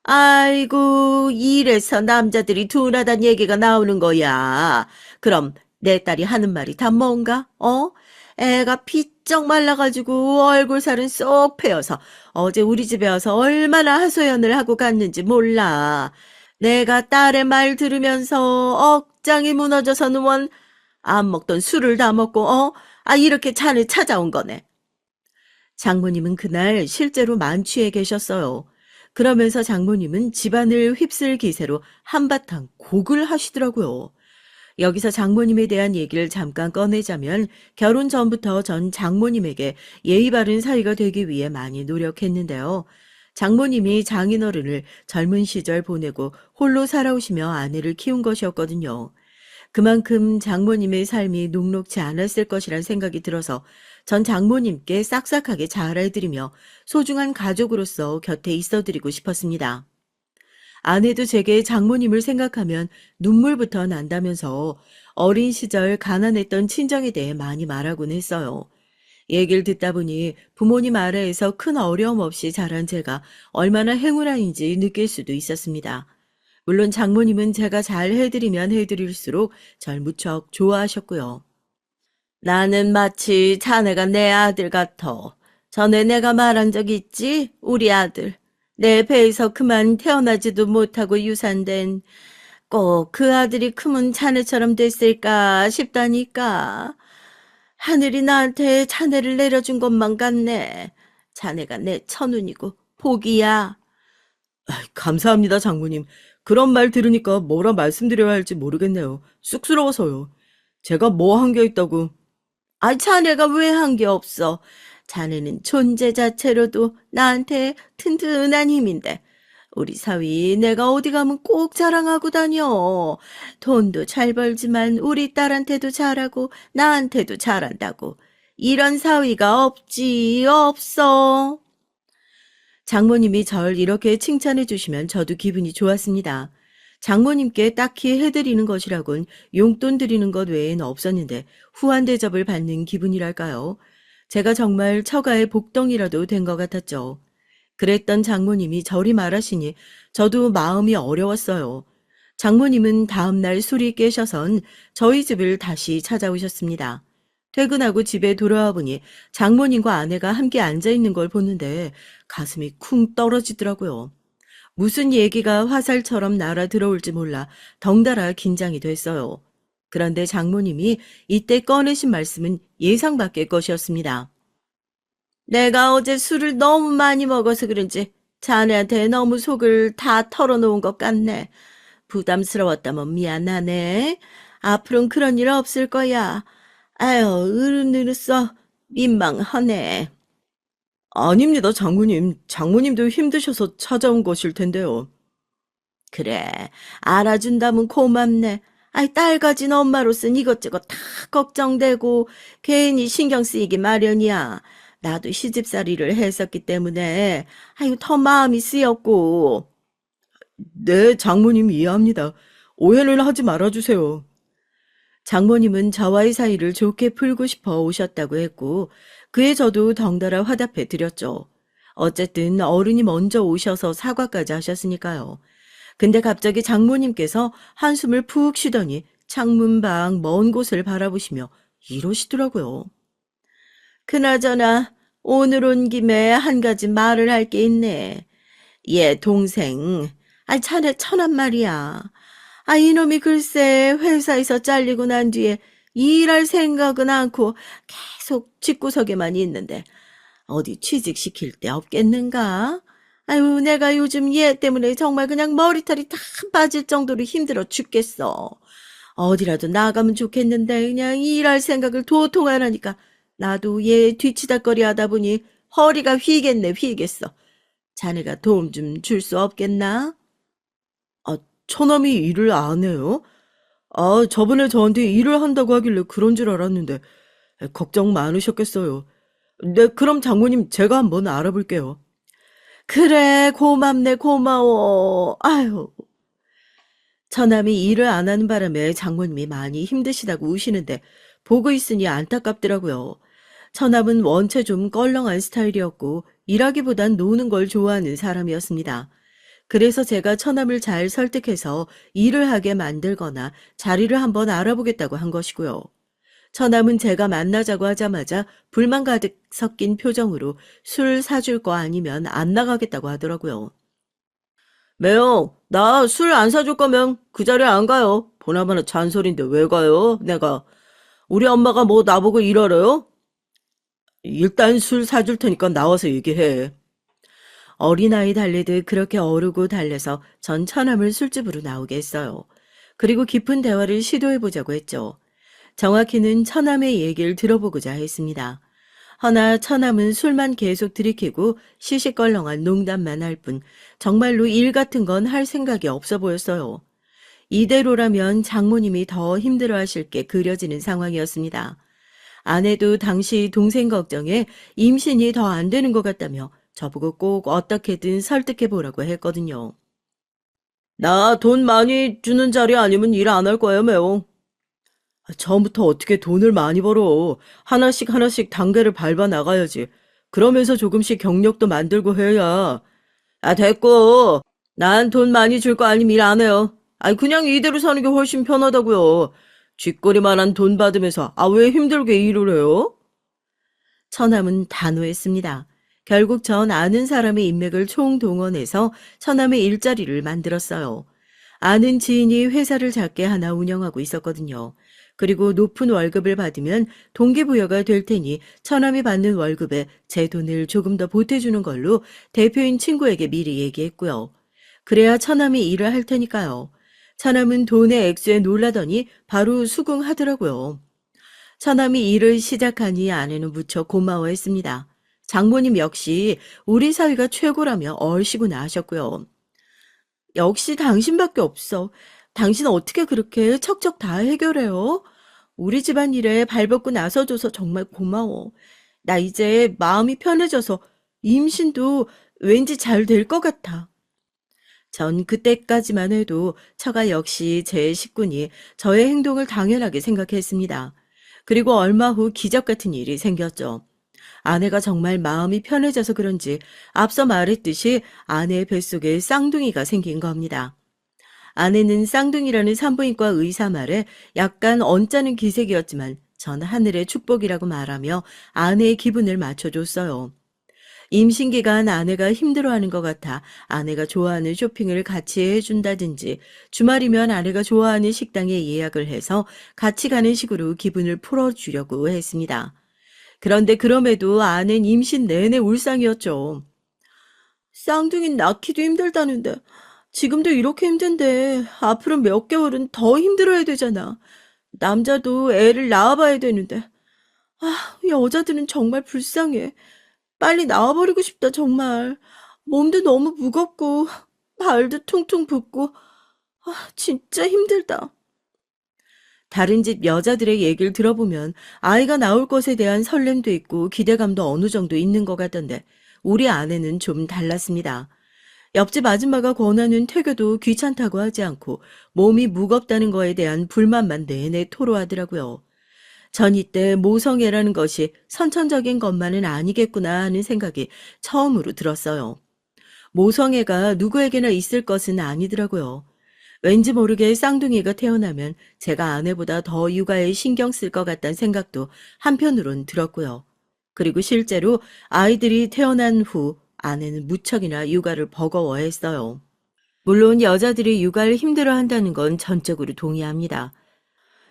아이고, 이래서 남자들이 둔하단 얘기가 나오는 거야. 그럼 내 딸이 하는 말이 다 뭔가? 애가 피쩍 말라가지고 얼굴살은 쏙 패여서 어제 우리 집에 와서 얼마나 하소연을 하고 갔는지 몰라. 내가 딸의 말 들으면서 억장이 무너져서는 원 안 먹던 술을 다 먹고 이렇게 잔을 찾아온 거네. 장모님은 그날 실제로 만취해 계셨어요. 그러면서 장모님은 집안을 휩쓸 기세로 한바탕 곡을 하시더라고요. 여기서 장모님에 대한 얘기를 잠깐 꺼내자면 결혼 전부터 전 장모님에게 예의 바른 사위가 되기 위해 많이 노력했는데요. 장모님이 장인어른을 젊은 시절 보내고 홀로 살아오시며 아내를 키운 것이었거든요. 그만큼 장모님의 삶이 녹록지 않았을 것이란 생각이 들어서 전 장모님께 싹싹하게 잘해드리며 소중한 가족으로서 곁에 있어드리고 싶었습니다. 아내도 제게 장모님을 생각하면 눈물부터 난다면서 어린 시절 가난했던 친정에 대해 많이 말하곤 했어요. 얘기를 듣다 보니 부모님 아래에서 큰 어려움 없이 자란 제가 얼마나 행운아인지 느낄 수도 있었습니다. 물론 장모님은 제가 잘 해드리면 해드릴수록 절 무척 좋아하셨고요. 나는 마치 자네가 내 아들 같아. 전에 내가 말한 적 있지? 우리 아들. 내 배에서 그만 태어나지도 못하고 유산된 꼭 그 아들이 크면 자네처럼 됐을까 싶다니까. 하늘이 나한테 자네를 내려준 것만 같네. 자네가 내 천운이고 복이야. 감사합니다, 장모님. 그런 말 들으니까 뭐라 말씀드려야 할지 모르겠네요. 쑥스러워서요. 제가 뭐 한 게 있다고. 자네가 왜 한 게 없어? 자네는 존재 자체로도 나한테 튼튼한 힘인데. 우리 사위 내가 어디 가면 꼭 자랑하고 다녀. 돈도 잘 벌지만 우리 딸한테도 잘하고 나한테도 잘한다고. 이런 사위가 없지, 없어. 장모님이 절 이렇게 칭찬해 주시면 저도 기분이 좋았습니다. 장모님께 딱히 해드리는 것이라곤 용돈 드리는 것 외엔 없었는데 후한 대접을 받는 기분이랄까요. 제가 정말 처가의 복덩이라도 된 것 같았죠. 그랬던 장모님이 저리 말하시니 저도 마음이 어려웠어요. 장모님은 다음날 술이 깨셔선 저희 집을 다시 찾아오셨습니다. 퇴근하고 집에 돌아와 보니 장모님과 아내가 함께 앉아있는 걸 보는데 가슴이 쿵 떨어지더라고요. 무슨 얘기가 화살처럼 날아 들어올지 몰라 덩달아 긴장이 됐어요. 그런데 장모님이 이때 꺼내신 말씀은 예상 밖의 것이었습니다. 내가 어제 술을 너무 많이 먹어서 그런지 자네한테 너무 속을 다 털어놓은 것 같네. 부담스러웠다면 미안하네. 앞으로는 그런 일 없을 거야. 아유, 으르느르써 민망하네. 아닙니다, 장모님. 장모님도 힘드셔서 찾아온 것일 텐데요. 그래, 알아준다면 고맙네. 아이, 딸 가진 엄마로선 이것저것 다 걱정되고 괜히 신경 쓰이기 마련이야. 나도 시집살이를 했었기 때문에 아유, 더 마음이 쓰였고. 네, 장모님 이해합니다. 오해는 하지 말아주세요. 장모님은 저와의 사이를 좋게 풀고 싶어 오셨다고 했고 그에 저도 덩달아 화답해 드렸죠. 어쨌든 어른이 먼저 오셔서 사과까지 하셨으니까요. 근데 갑자기 장모님께서 한숨을 푹 쉬더니 창문 밖 먼 곳을 바라보시며 이러시더라고요. 그나저나 오늘 온 김에 한 가지 말을 할 게 있네. 얘 동생, 자네 천한 말이야. 이놈이 글쎄 회사에서 잘리고 난 뒤에 일할 생각은 않고 계속 집구석에만 있는데 어디 취직시킬 데 없겠는가? 아유, 내가 요즘 얘 때문에 정말 그냥 머리털이 다 빠질 정도로 힘들어 죽겠어. 어디라도 나가면 좋겠는데 그냥 일할 생각을 도통 안 하니까 나도 얘 뒤치다거리 하다 보니 허리가 휘겠네, 휘겠어. 자네가 도움 좀 줄 수 없겠나? 아, 처남이 일을 안 해요? 아, 저번에 저한테 일을 한다고 하길래 그런 줄 알았는데, 걱정 많으셨겠어요. 네, 그럼 장모님 제가 한번 알아볼게요. 그래, 고맙네, 고마워. 아유. 처남이 일을 안 하는 바람에 장모님이 많이 힘드시다고 우시는데 보고 있으니 안타깝더라고요. 처남은 원체 좀 껄렁한 스타일이었고 일하기보단 노는 걸 좋아하는 사람이었습니다. 그래서 제가 처남을 잘 설득해서 일을 하게 만들거나 자리를 한번 알아보겠다고 한 것이고요. 처남은 제가 만나자고 하자마자 불만 가득 섞인 표정으로 술 사줄 거 아니면 안 나가겠다고 하더라고요. 매형, 나 술 안 사줄 거면 그 자리에 안 가요. 보나마나 잔소리인데 왜 가요? 내가. 우리 엄마가 뭐 나보고 일하래요? 일단 술 사줄 테니까 나와서 얘기해. 어린아이 달리듯 그렇게 어르고 달래서 전 처남을 술집으로 나오게 했어요. 그리고 깊은 대화를 시도해보자고 했죠. 정확히는 처남의 얘기를 들어보고자 했습니다. 허나 처남은 술만 계속 들이키고 시시껄렁한 농담만 할 뿐 정말로 일 같은 건 할 생각이 없어 보였어요. 이대로라면 장모님이 더 힘들어하실 게 그려지는 상황이었습니다. 아내도 당시 동생 걱정에 임신이 더 안 되는 것 같다며 저보고 꼭 어떻게든 설득해 보라고 했거든요. 나 돈 많이 주는 자리 아니면 일 안 할 거예요, 매형. 처음부터 어떻게 돈을 많이 벌어. 하나씩 하나씩 단계를 밟아 나가야지. 그러면서 조금씩 경력도 만들고 해야. 아, 됐고. 난 돈 많이 줄 거 아니면 일 안 해요. 아니, 그냥 이대로 사는 게 훨씬 편하다고요. 쥐꼬리만한 돈 받으면서, 왜 힘들게 일을 해요? 처남은 단호했습니다. 결국 전 아는 사람의 인맥을 총동원해서 처남의 일자리를 만들었어요. 아는 지인이 회사를 작게 하나 운영하고 있었거든요. 그리고 높은 월급을 받으면 동기부여가 될 테니 처남이 받는 월급에 제 돈을 조금 더 보태주는 걸로 대표인 친구에게 미리 얘기했고요. 그래야 처남이 일을 할 테니까요. 처남은 돈의 액수에 놀라더니 바로 수긍하더라고요. 처남이 일을 시작하니 아내는 무척 고마워했습니다. 장모님 역시 우리 사위가 최고라며 얼씨구나 하셨고요. 역시 당신밖에 없어. 당신 어떻게 그렇게 척척 다 해결해요? 우리 집안 일에 발벗고 나서줘서 정말 고마워. 나 이제 마음이 편해져서 임신도 왠지 잘 될 것 같아. 전 그때까지만 해도 처가 역시 제 식구니 저의 행동을 당연하게 생각했습니다. 그리고 얼마 후 기적 같은 일이 생겼죠. 아내가 정말 마음이 편해져서 그런지 앞서 말했듯이 아내의 뱃속에 쌍둥이가 생긴 겁니다. 아내는 쌍둥이라는 산부인과 의사 말에 약간 언짢은 기색이었지만 전 하늘의 축복이라고 말하며 아내의 기분을 맞춰줬어요. 임신 기간 아내가 힘들어하는 것 같아 아내가 좋아하는 쇼핑을 같이 해준다든지 주말이면 아내가 좋아하는 식당에 예약을 해서 같이 가는 식으로 기분을 풀어주려고 했습니다. 그런데 그럼에도 아내는 임신 내내 울상이었죠. 쌍둥이 낳기도 힘들다는데 지금도 이렇게 힘든데 앞으로 몇 개월은 더 힘들어야 되잖아. 남자도 애를 낳아봐야 되는데. 아, 여자들은 정말 불쌍해. 빨리 나와버리고 싶다, 정말. 몸도 너무 무겁고, 발도 퉁퉁 붓고, 아, 진짜 힘들다. 다른 집 여자들의 얘기를 들어보면 아이가 나올 것에 대한 설렘도 있고 기대감도 어느 정도 있는 것 같던데, 우리 아내는 좀 달랐습니다. 옆집 아줌마가 권하는 퇴교도 귀찮다고 하지 않고 몸이 무겁다는 거에 대한 불만만 내내 토로하더라고요. 전 이때 모성애라는 것이 선천적인 것만은 아니겠구나 하는 생각이 처음으로 들었어요. 모성애가 누구에게나 있을 것은 아니더라고요. 왠지 모르게 쌍둥이가 태어나면 제가 아내보다 더 육아에 신경 쓸 것 같다는 생각도 한편으론 들었고요. 그리고 실제로 아이들이 태어난 후 아내는 무척이나 육아를 버거워했어요. 물론 여자들이 육아를 힘들어한다는 건 전적으로 동의합니다.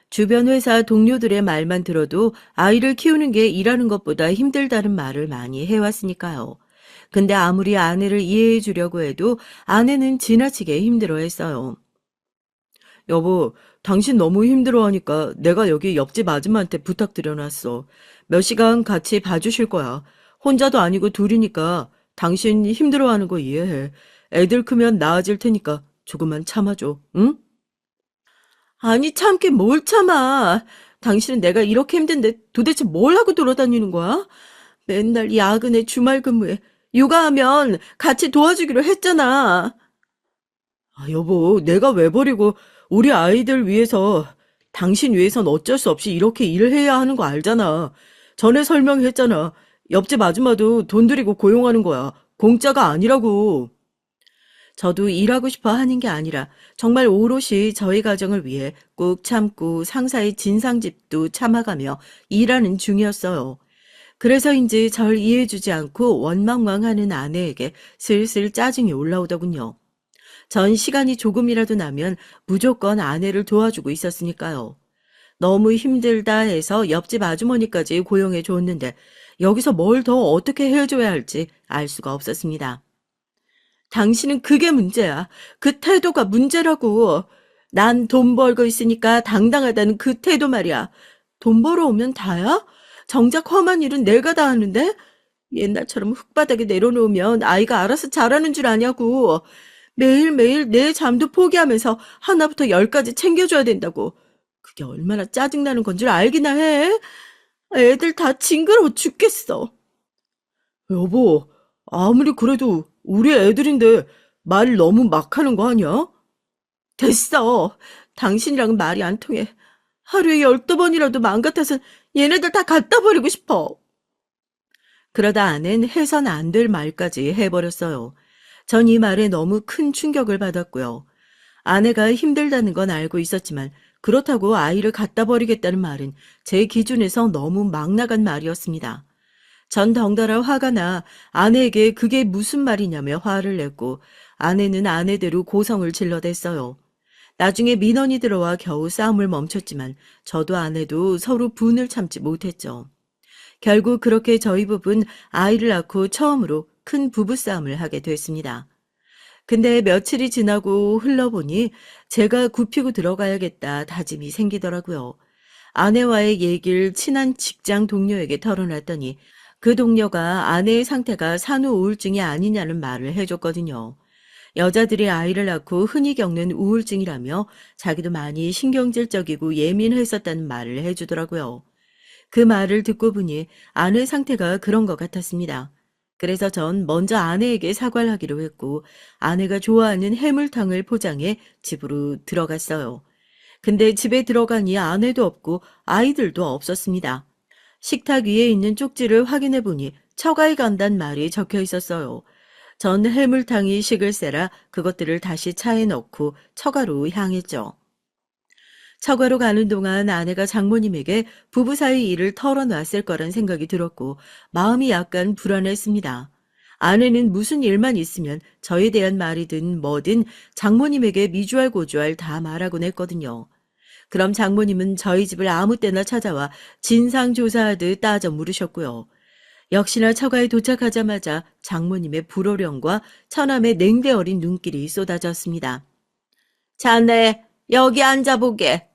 주변 회사 동료들의 말만 들어도 아이를 키우는 게 일하는 것보다 힘들다는 말을 많이 해왔으니까요. 근데 아무리 아내를 이해해 주려고 해도 아내는 지나치게 힘들어했어요. 여보, 당신 너무 힘들어하니까 내가 여기 옆집 아줌마한테 부탁드려놨어. 몇 시간 같이 봐주실 거야. 혼자도 아니고 둘이니까 당신 힘들어하는 거 이해해. 애들 크면 나아질 테니까 조금만 참아줘, 응? 아니, 참긴 뭘 참아. 당신은 내가 이렇게 힘든데 도대체 뭘 하고 돌아다니는 거야? 맨날 야근에 주말 근무에 육아하면 같이 도와주기로 했잖아. 아, 여보, 내가 왜 버리고 우리 아이들 위해서 당신 위해선 어쩔 수 없이 이렇게 일을 해야 하는 거 알잖아. 전에 설명했잖아. 옆집 아줌마도 돈 들이고 고용하는 거야. 공짜가 아니라고. 저도 일하고 싶어 하는 게 아니라 정말 오롯이 저희 가정을 위해 꾹 참고 상사의 진상짓도 참아가며 일하는 중이었어요. 그래서인지 절 이해해주지 않고 원망망하는 아내에게 슬슬 짜증이 올라오더군요. 전 시간이 조금이라도 나면 무조건 아내를 도와주고 있었으니까요. 너무 힘들다 해서 옆집 아주머니까지 고용해 줬는데 여기서 뭘 더 어떻게 해줘야 할지 알 수가 없었습니다. 당신은 그게 문제야. 그 태도가 문제라고. 난 돈 벌고 있으니까 당당하다는 그 태도 말이야. 돈 벌어오면 다야? 정작 험한 일은 내가 다 하는데? 옛날처럼 흙바닥에 내려놓으면 아이가 알아서 자라는 줄 아냐고. 매일매일 내 잠도 포기하면서 하나부터 열까지 챙겨줘야 된다고. 그게 얼마나 짜증나는 건 줄 알기나 해? 애들 다 징그러워 죽겠어. 여보, 아무리 그래도 우리 애들인데 말 너무 막 하는 거 아니야? 됐어. 당신이랑은 말이 안 통해. 하루에 12번이라도 맘 같아서 얘네들 다 갖다 버리고 싶어. 그러다 아는 해선 안 될 말까지 해버렸어요. 전 이 말에 너무 큰 충격을 받았고요. 아내가 힘들다는 건 알고 있었지만 그렇다고 아이를 갖다 버리겠다는 말은 제 기준에서 너무 막 나간 말이었습니다. 전 덩달아 화가 나 아내에게 그게 무슨 말이냐며 화를 냈고 아내는 아내대로 고성을 질러댔어요. 나중에 민원이 들어와 겨우 싸움을 멈췄지만 저도 아내도 서로 분을 참지 못했죠. 결국 그렇게 저희 부부는 아이를 낳고 처음으로 큰 부부싸움을 하게 됐습니다. 근데 며칠이 지나고 흘러보니 제가 굽히고 들어가야겠다 다짐이 생기더라고요. 아내와의 얘기를 친한 직장 동료에게 털어놨더니 그 동료가 아내의 상태가 산후 우울증이 아니냐는 말을 해줬거든요. 여자들이 아이를 낳고 흔히 겪는 우울증이라며 자기도 많이 신경질적이고 예민했었다는 말을 해주더라고요. 그 말을 듣고 보니 아내 상태가 그런 것 같았습니다. 그래서 전 먼저 아내에게 사과를 하기로 했고 아내가 좋아하는 해물탕을 포장해 집으로 들어갔어요. 근데 집에 들어가니 아내도 없고 아이들도 없었습니다. 식탁 위에 있는 쪽지를 확인해 보니 처가에 간단 말이 적혀 있었어요. 전 해물탕이 식을 새라 그것들을 다시 차에 넣고 처가로 향했죠. 처가로 가는 동안 아내가 장모님에게 부부 사이 일을 털어놨을 거란 생각이 들었고 마음이 약간 불안했습니다. 아내는 무슨 일만 있으면 저에 대한 말이든 뭐든 장모님에게 미주알고주알 다 말하곤 했거든요. 그럼 장모님은 저희 집을 아무 때나 찾아와 진상조사하듯 따져 물으셨고요. 역시나 처가에 도착하자마자 장모님의 불호령과 처남의 냉대 어린 눈길이 쏟아졌습니다. 자네, 여기 앉아보게.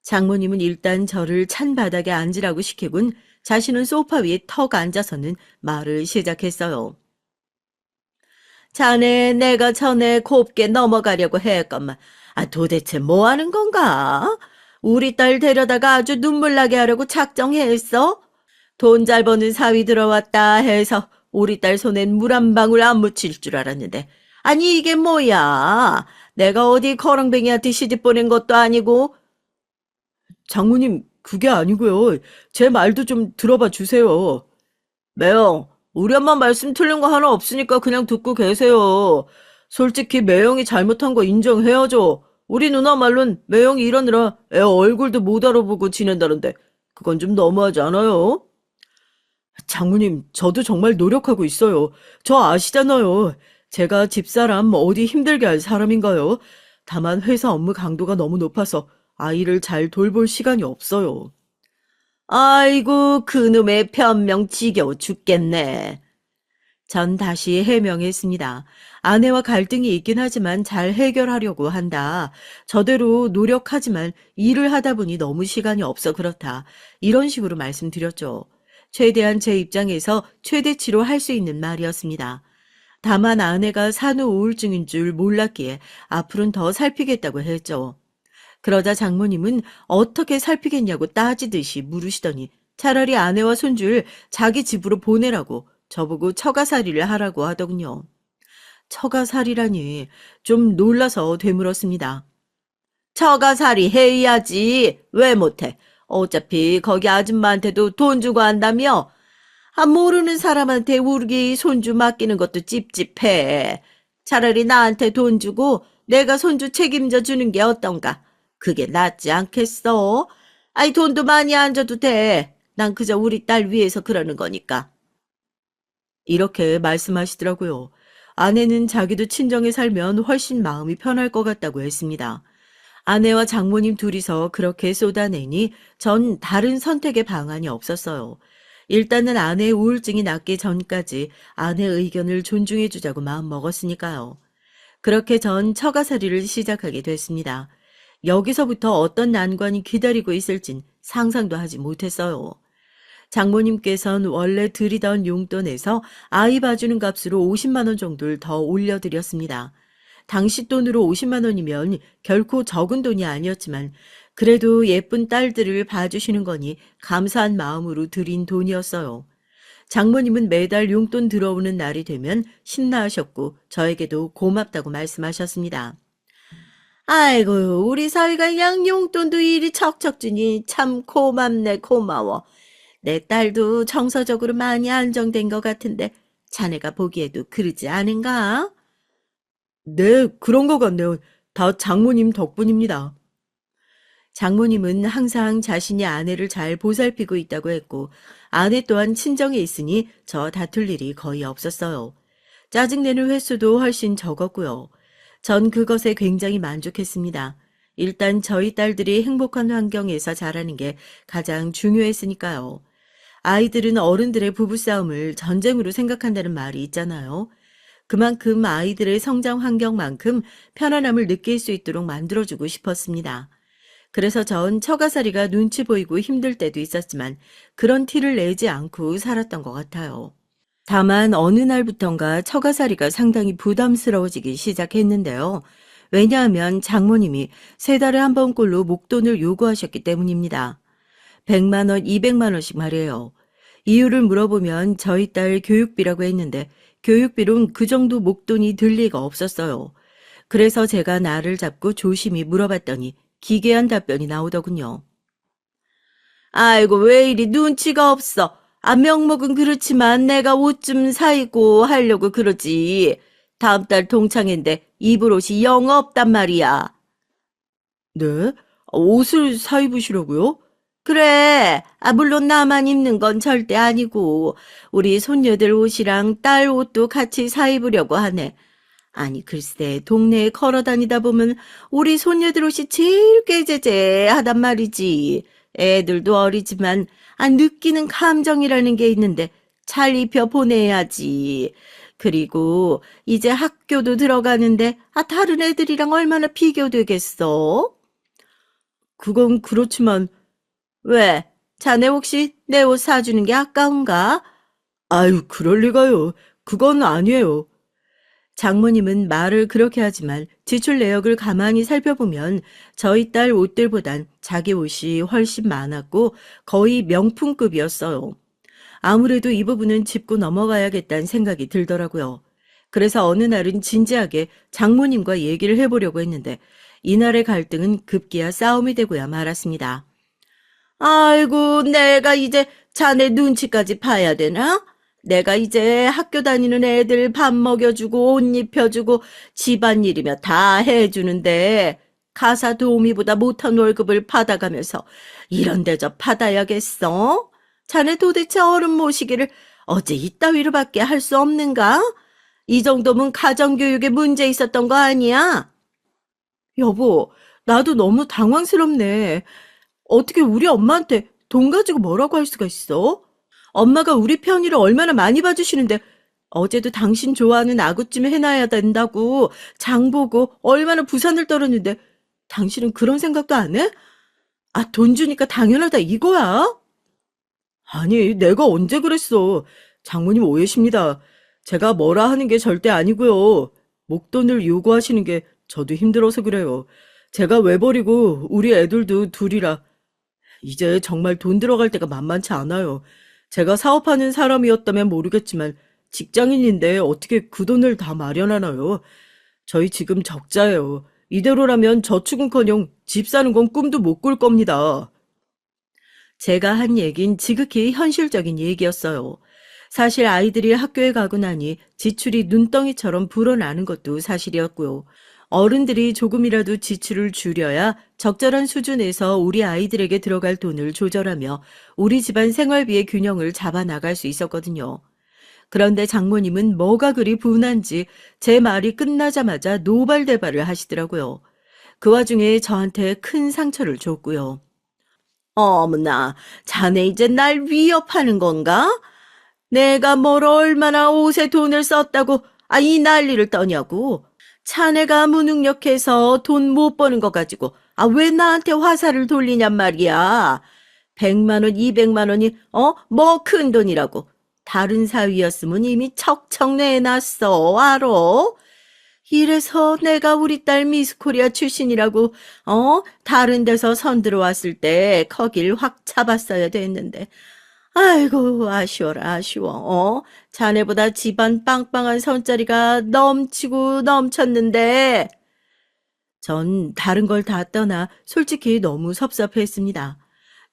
장모님은 일단 저를 찬 바닥에 앉으라고 시키곤 자신은 소파 위에 턱 앉아서는 말을 시작했어요. 자네, 내가 전에 곱게 넘어가려고 했건만, 도대체 뭐 하는 건가? 우리 딸 데려다가 아주 눈물 나게 하려고 작정했어? 돈 잘 버는 사위 들어왔다 해서 우리 딸 손엔 물 한 방울 안 묻힐 줄 알았는데. 아니, 이게 뭐야? 내가 어디 거렁뱅이한테 시집 보낸 것도 아니고. 장모님, 그게 아니고요. 제 말도 좀 들어봐 주세요. 매영, 우리 엄마 말씀 틀린 거 하나 없으니까 그냥 듣고 계세요. 솔직히 매영이 잘못한 거 인정해야죠. 우리 누나 말론 매영이 이러느라 애 얼굴도 못 알아보고 지낸다는데 그건 좀 너무하지 않아요? 장모님, 저도 정말 노력하고 있어요. 저 아시잖아요. 제가 집사람 어디 힘들게 할 사람인가요? 다만 회사 업무 강도가 너무 높아서 아이를 잘 돌볼 시간이 없어요. 아이고, 그놈의 변명 지겨워 죽겠네. 전 다시 해명했습니다. 아내와 갈등이 있긴 하지만 잘 해결하려고 한다. 저대로 노력하지만 일을 하다 보니 너무 시간이 없어 그렇다. 이런 식으로 말씀드렸죠. 최대한 제 입장에서 최대치로 할 수 있는 말이었습니다. 다만 아내가 산후 우울증인 줄 몰랐기에 앞으로는 더 살피겠다고 했죠. 그러자 장모님은 어떻게 살피겠냐고 따지듯이 물으시더니 차라리 아내와 손주를 자기 집으로 보내라고 저보고 처가살이를 하라고 하더군요. 처가살이라니 좀 놀라서 되물었습니다. 처가살이 해야지. 왜 못해? 어차피 거기 아줌마한테도 돈 주고 한다며? 모르는 사람한테 우리 손주 맡기는 것도 찝찝해. 차라리 나한테 돈 주고 내가 손주 책임져 주는 게 어떤가? 그게 낫지 않겠어? 아이, 돈도 많이 안 줘도 돼. 난 그저 우리 딸 위해서 그러는 거니까. 이렇게 말씀하시더라고요. 아내는 자기도 친정에 살면 훨씬 마음이 편할 것 같다고 했습니다. 아내와 장모님 둘이서 그렇게 쏟아내니 전 다른 선택의 방안이 없었어요. 일단은 아내의 우울증이 낫기 전까지 아내의 의견을 존중해 주자고 마음먹었으니까요. 그렇게 전 처가살이를 시작하게 됐습니다. 여기서부터 어떤 난관이 기다리고 있을진 상상도 하지 못했어요. 장모님께선 원래 드리던 용돈에서 아이 봐주는 값으로 50만 원 정도를 더 올려드렸습니다. 당시 돈으로 50만 원이면 결코 적은 돈이 아니었지만 그래도 예쁜 딸들을 봐주시는 거니 감사한 마음으로 드린 돈이었어요. 장모님은 매달 용돈 들어오는 날이 되면 신나하셨고 저에게도 고맙다고 말씀하셨습니다. 아이고, 우리 사위가 그냥 용돈도 이리 척척 주니 참 고맙네, 고마워. 내 딸도 정서적으로 많이 안정된 것 같은데 자네가 보기에도 그러지 않은가? 네, 그런 것 같네요. 다 장모님 덕분입니다. 장모님은 항상 자신이 아내를 잘 보살피고 있다고 했고 아내 또한 친정에 있으니 저 다툴 일이 거의 없었어요. 짜증내는 횟수도 훨씬 적었고요. 전 그것에 굉장히 만족했습니다. 일단 저희 딸들이 행복한 환경에서 자라는 게 가장 중요했으니까요. 아이들은 어른들의 부부싸움을 전쟁으로 생각한다는 말이 있잖아요. 그만큼 아이들의 성장 환경만큼 편안함을 느낄 수 있도록 만들어주고 싶었습니다. 그래서 전 처가살이가 눈치 보이고 힘들 때도 있었지만 그런 티를 내지 않고 살았던 것 같아요. 다만 어느 날부턴가 처가살이가 상당히 부담스러워지기 시작했는데요. 왜냐하면 장모님이 3달에 한 번꼴로 목돈을 요구하셨기 때문입니다. 100만 원, 200만 원씩 말이에요. 이유를 물어보면 저희 딸 교육비라고 했는데 교육비론 그 정도 목돈이 들 리가 없었어요. 그래서 제가 나를 잡고 조심히 물어봤더니 기괴한 답변이 나오더군요. 아이고, 왜 이리 눈치가 없어. 아, 명목은 그렇지만 내가 옷 좀 사입고 하려고 그러지. 다음 달 동창회인데 입을 옷이 영 없단 말이야. 네? 옷을 사 입으시려고요? 그래. 아, 물론 나만 입는 건 절대 아니고 우리 손녀들 옷이랑 딸 옷도 같이 사 입으려고 하네. 아니, 글쎄, 동네에 걸어 다니다 보면 우리 손녀들 옷이 제일 꾀재재하단 말이지. 애들도 어리지만, 아, 느끼는 감정이라는 게 있는데 잘 입혀 보내야지. 그리고 이제 학교도 들어가는데, 아, 다른 애들이랑 얼마나 비교되겠어? 그건 그렇지만, 왜? 자네 혹시 내 옷 사주는 게 아까운가? 아유, 그럴 리가요. 그건 아니에요. 장모님은 말을 그렇게 하지만 지출 내역을 가만히 살펴보면 저희 딸 옷들보단 자기 옷이 훨씬 많았고 거의 명품급이었어요. 아무래도 이 부분은 짚고 넘어가야겠다는 생각이 들더라고요. 그래서 어느 날은 진지하게 장모님과 얘기를 해보려고 했는데 이날의 갈등은 급기야 싸움이 되고야 말았습니다. 아이고, 내가 이제 자네 눈치까지 봐야 되나? 내가 이제 학교 다니는 애들 밥 먹여주고 옷 입혀주고 집안일이며 다 해주는데 가사 도우미보다 못한 월급을 받아가면서 이런 대접 받아야겠어? 자네 도대체 어른 모시기를 어제 이따위로밖에 할 수 없는가? 이 정도면 가정교육에 문제 있었던 거 아니야? 여보, 나도 너무 당황스럽네. 어떻게 우리 엄마한테 돈 가지고 뭐라고 할 수가 있어? 엄마가 우리 편의를 얼마나 많이 봐주시는데 어제도 당신 좋아하는 아구찜 해놔야 된다고 장 보고 얼마나 부산을 떨었는데 당신은 그런 생각도 안 해? 아, 돈 주니까 당연하다 이거야? 아니, 내가 언제 그랬어. 장모님 오해십니다. 제가 뭐라 하는 게 절대 아니고요. 목돈을 요구하시는 게 저도 힘들어서 그래요. 제가 외버리고 우리 애들도 둘이라 이제 정말 돈 들어갈 때가 만만치 않아요. 제가 사업하는 사람이었다면 모르겠지만 직장인인데 어떻게 그 돈을 다 마련하나요? 저희 지금 적자예요. 이대로라면 저축은커녕 집 사는 건 꿈도 못 꿀 겁니다. 제가 한 얘긴 지극히 현실적인 얘기였어요. 사실 아이들이 학교에 가고 나니 지출이 눈덩이처럼 불어나는 것도 사실이었고요. 어른들이 조금이라도 지출을 줄여야 적절한 수준에서 우리 아이들에게 들어갈 돈을 조절하며 우리 집안 생활비의 균형을 잡아 나갈 수 있었거든요. 그런데 장모님은 뭐가 그리 분한지 제 말이 끝나자마자 노발대발을 하시더라고요. 그 와중에 저한테 큰 상처를 줬고요. 어머나, 자네 이제 날 위협하는 건가? 내가 뭘 얼마나 옷에 돈을 썼다고, 아, 이 난리를 떠냐고. 자네가 무능력해서 돈 못 버는 거 가지고, 아, 왜 나한테 화살을 돌리냔 말이야. 100만 원, 200만 원이, 뭐 큰 돈이라고. 다른 사위였으면 이미 척척 내놨어, 알아? 이래서 내가 우리 딸 미스코리아 출신이라고, 다른 데서 선 들어왔을 때 거길 확 잡았어야 됐는데. 아이고, 아쉬워라, 아쉬워. 자네보다 집안 빵빵한 손자리가 넘치고 넘쳤는데. 전 다른 걸 다 떠나 솔직히 너무 섭섭했습니다.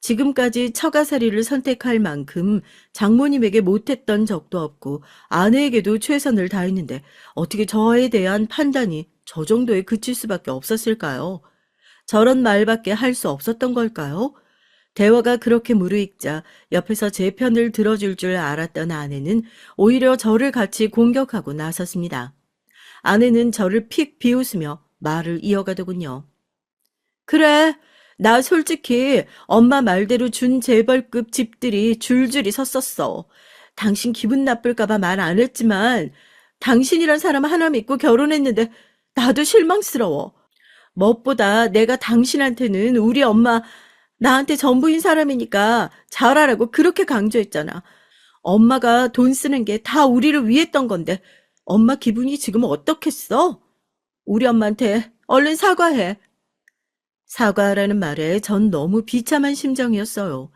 지금까지 처가살이를 선택할 만큼 장모님에게 못했던 적도 없고 아내에게도 최선을 다했는데 어떻게 저에 대한 판단이 저 정도에 그칠 수밖에 없었을까요? 저런 말밖에 할 수 없었던 걸까요? 대화가 그렇게 무르익자 옆에서 제 편을 들어줄 줄 알았던 아내는 오히려 저를 같이 공격하고 나섰습니다. 아내는 저를 픽 비웃으며 말을 이어가더군요. 그래, 나 솔직히 엄마 말대로 준 재벌급 집들이 줄줄이 섰었어. 당신 기분 나쁠까봐 말 안 했지만 당신이란 사람 하나 믿고 결혼했는데 나도 실망스러워. 무엇보다 내가 당신한테는 우리 엄마 나한테 전부인 사람이니까 잘하라고 그렇게 강조했잖아. 엄마가 돈 쓰는 게 다 우리를 위했던 건데 엄마 기분이 지금 어떻겠어? 우리 엄마한테 얼른 사과해. 사과하라는 말에 전 너무 비참한 심정이었어요.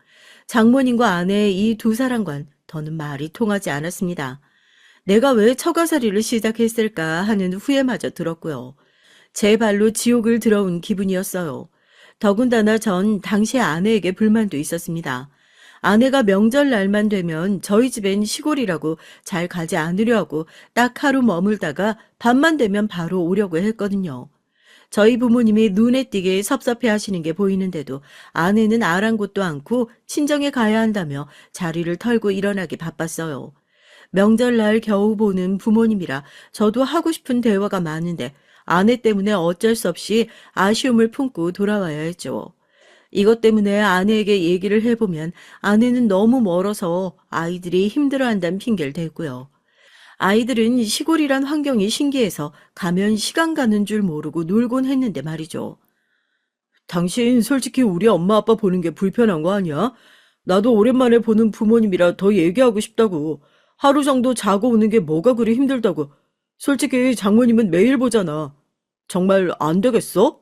장모님과 아내 이 두 사람과는 더는 말이 통하지 않았습니다. 내가 왜 처가살이를 시작했을까 하는 후회마저 들었고요. 제 발로 지옥을 들어온 기분이었어요. 더군다나 전 당시 아내에게 불만도 있었습니다. 아내가 명절날만 되면 저희 집엔 시골이라고 잘 가지 않으려 하고 딱 하루 머물다가 밤만 되면 바로 오려고 했거든요. 저희 부모님이 눈에 띄게 섭섭해 하시는 게 보이는데도 아내는 아랑곳도 않고 친정에 가야 한다며 자리를 털고 일어나기 바빴어요. 명절날 겨우 보는 부모님이라 저도 하고 싶은 대화가 많은데 아내 때문에 어쩔 수 없이 아쉬움을 품고 돌아와야 했죠. 이것 때문에 아내에게 얘기를 해보면 아내는 너무 멀어서 아이들이 힘들어한다는 핑계를 대고요. 아이들은 시골이란 환경이 신기해서 가면 시간 가는 줄 모르고 놀곤 했는데 말이죠. 당신 솔직히 우리 엄마 아빠 보는 게 불편한 거 아니야? 나도 오랜만에 보는 부모님이라 더 얘기하고 싶다고. 하루 정도 자고 오는 게 뭐가 그리 힘들다고. 솔직히 장모님은 매일 보잖아. 정말 안 되겠어?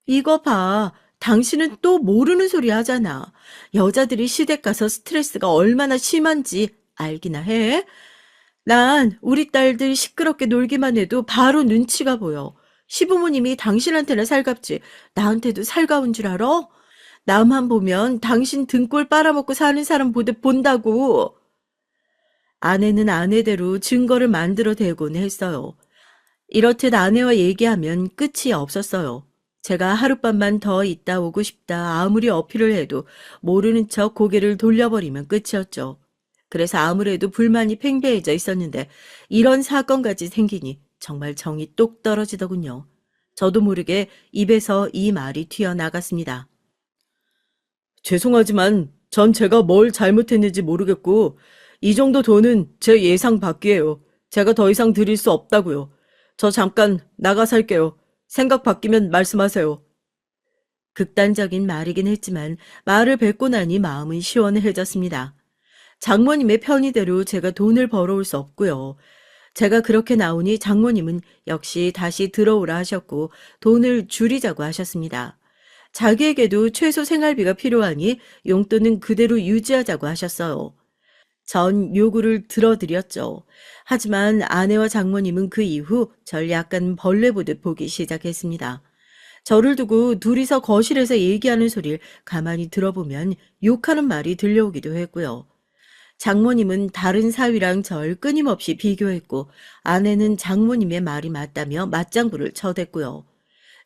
이거 봐. 당신은 또 모르는 소리 하잖아. 여자들이 시댁 가서 스트레스가 얼마나 심한지 알기나 해? 난 우리 딸들 시끄럽게 놀기만 해도 바로 눈치가 보여. 시부모님이 당신한테는 살갑지 나한테도 살가운 줄 알아? 나만 보면 당신 등골 빨아먹고 사는 사람 보듯 본다고. 아내는 아내대로 증거를 만들어 대곤 했어요. 이렇듯 아내와 얘기하면 끝이 없었어요. 제가 하룻밤만 더 있다 오고 싶다 아무리 어필을 해도 모르는 척 고개를 돌려버리면 끝이었죠. 그래서 아무래도 불만이 팽배해져 있었는데 이런 사건까지 생기니 정말 정이 똑 떨어지더군요. 저도 모르게 입에서 이 말이 튀어나갔습니다. 죄송하지만 전 제가 뭘 잘못했는지 모르겠고 이 정도 돈은 제 예상 밖이에요. 제가 더 이상 드릴 수 없다고요. 저 잠깐 나가 살게요. 생각 바뀌면 말씀하세요. 극단적인 말이긴 했지만 말을 뱉고 나니 마음은 시원해졌습니다. 장모님의 편의대로 제가 돈을 벌어올 수 없고요. 제가 그렇게 나오니 장모님은 역시 다시 들어오라 하셨고 돈을 줄이자고 하셨습니다. 자기에게도 최소 생활비가 필요하니 용돈은 그대로 유지하자고 하셨어요. 전 요구를 들어드렸죠. 하지만 아내와 장모님은 그 이후 절 약간 벌레 보듯 보기 시작했습니다. 저를 두고 둘이서 거실에서 얘기하는 소리를 가만히 들어보면 욕하는 말이 들려오기도 했고요. 장모님은 다른 사위랑 절 끊임없이 비교했고 아내는 장모님의 말이 맞다며 맞장구를 쳐댔고요.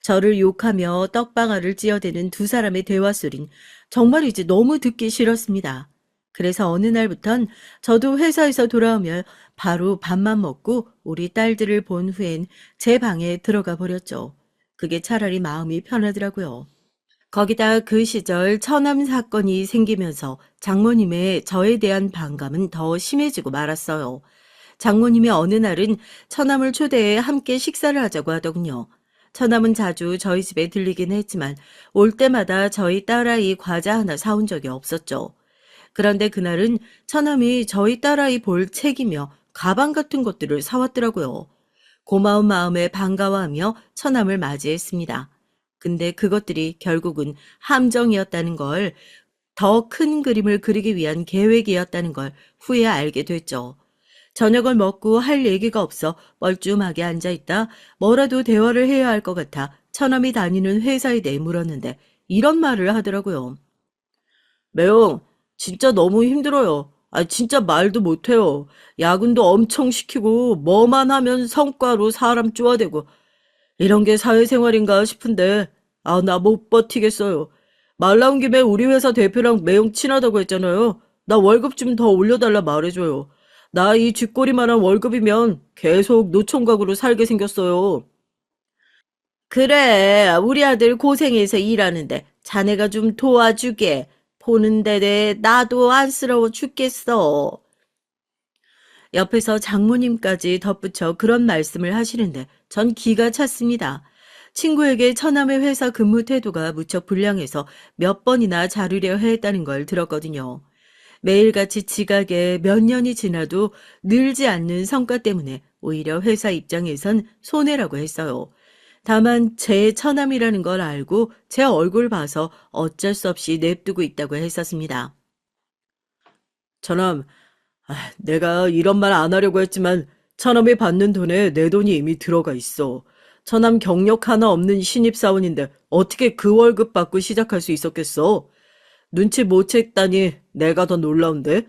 저를 욕하며 떡방아를 찧어대는 두 사람의 대화 소린 정말이지 너무 듣기 싫었습니다. 그래서 어느 날부턴 저도 회사에서 돌아오면 바로 밥만 먹고 우리 딸들을 본 후엔 제 방에 들어가 버렸죠. 그게 차라리 마음이 편하더라고요. 거기다 그 시절 처남 사건이 생기면서 장모님의 저에 대한 반감은 더 심해지고 말았어요. 장모님이 어느 날은 처남을 초대해 함께 식사를 하자고 하더군요. 처남은 자주 저희 집에 들리긴 했지만 올 때마다 저희 딸아이 과자 하나 사온 적이 없었죠. 그런데 그날은 처남이 저희 딸아이 볼 책이며 가방 같은 것들을 사왔더라고요. 고마운 마음에 반가워하며 처남을 맞이했습니다. 근데 그것들이 결국은 함정이었다는 걸, 더 큰 그림을 그리기 위한 계획이었다는 걸 후에 알게 됐죠. 저녁을 먹고 할 얘기가 없어 뻘쭘하게 앉아있다 뭐라도 대화를 해야 할 것 같아 처남이 다니는 회사에 대해 물었는데 이런 말을 하더라고요. 매형, 진짜 너무 힘들어요. 진짜 말도 못해요. 야근도 엄청 시키고 뭐만 하면 성과로 사람 쪼아대고 이런 게 사회생활인가 싶은데 나 못 버티겠어요. 말 나온 김에 우리 회사 대표랑 매형 친하다고 했잖아요. 나 월급 좀 더 올려달라 말해줘요. 나 이 쥐꼬리만한 월급이면 계속 노총각으로 살게 생겼어요. 그래, 우리 아들 고생해서 일하는데 자네가 좀 도와주게. 보는 데에 나도 안쓰러워 죽겠어. 옆에서 장모님까지 덧붙여 그런 말씀을 하시는데 전 기가 찼습니다. 친구에게 처남의 회사 근무 태도가 무척 불량해서 몇 번이나 자르려 했다는 걸 들었거든요. 매일같이 지각에 몇 년이 지나도 늘지 않는 성과 때문에 오히려 회사 입장에선 손해라고 했어요. 다만 제 처남이라는 걸 알고 제 얼굴 봐서 어쩔 수 없이 냅두고 있다고 했었습니다. 처남, 내가 이런 말 안 하려고 했지만 처남이 받는 돈에 내 돈이 이미 들어가 있어. 처남 경력 하나 없는 신입사원인데 어떻게 그 월급 받고 시작할 수 있었겠어? 눈치 못 챘다니 내가 더 놀라운데?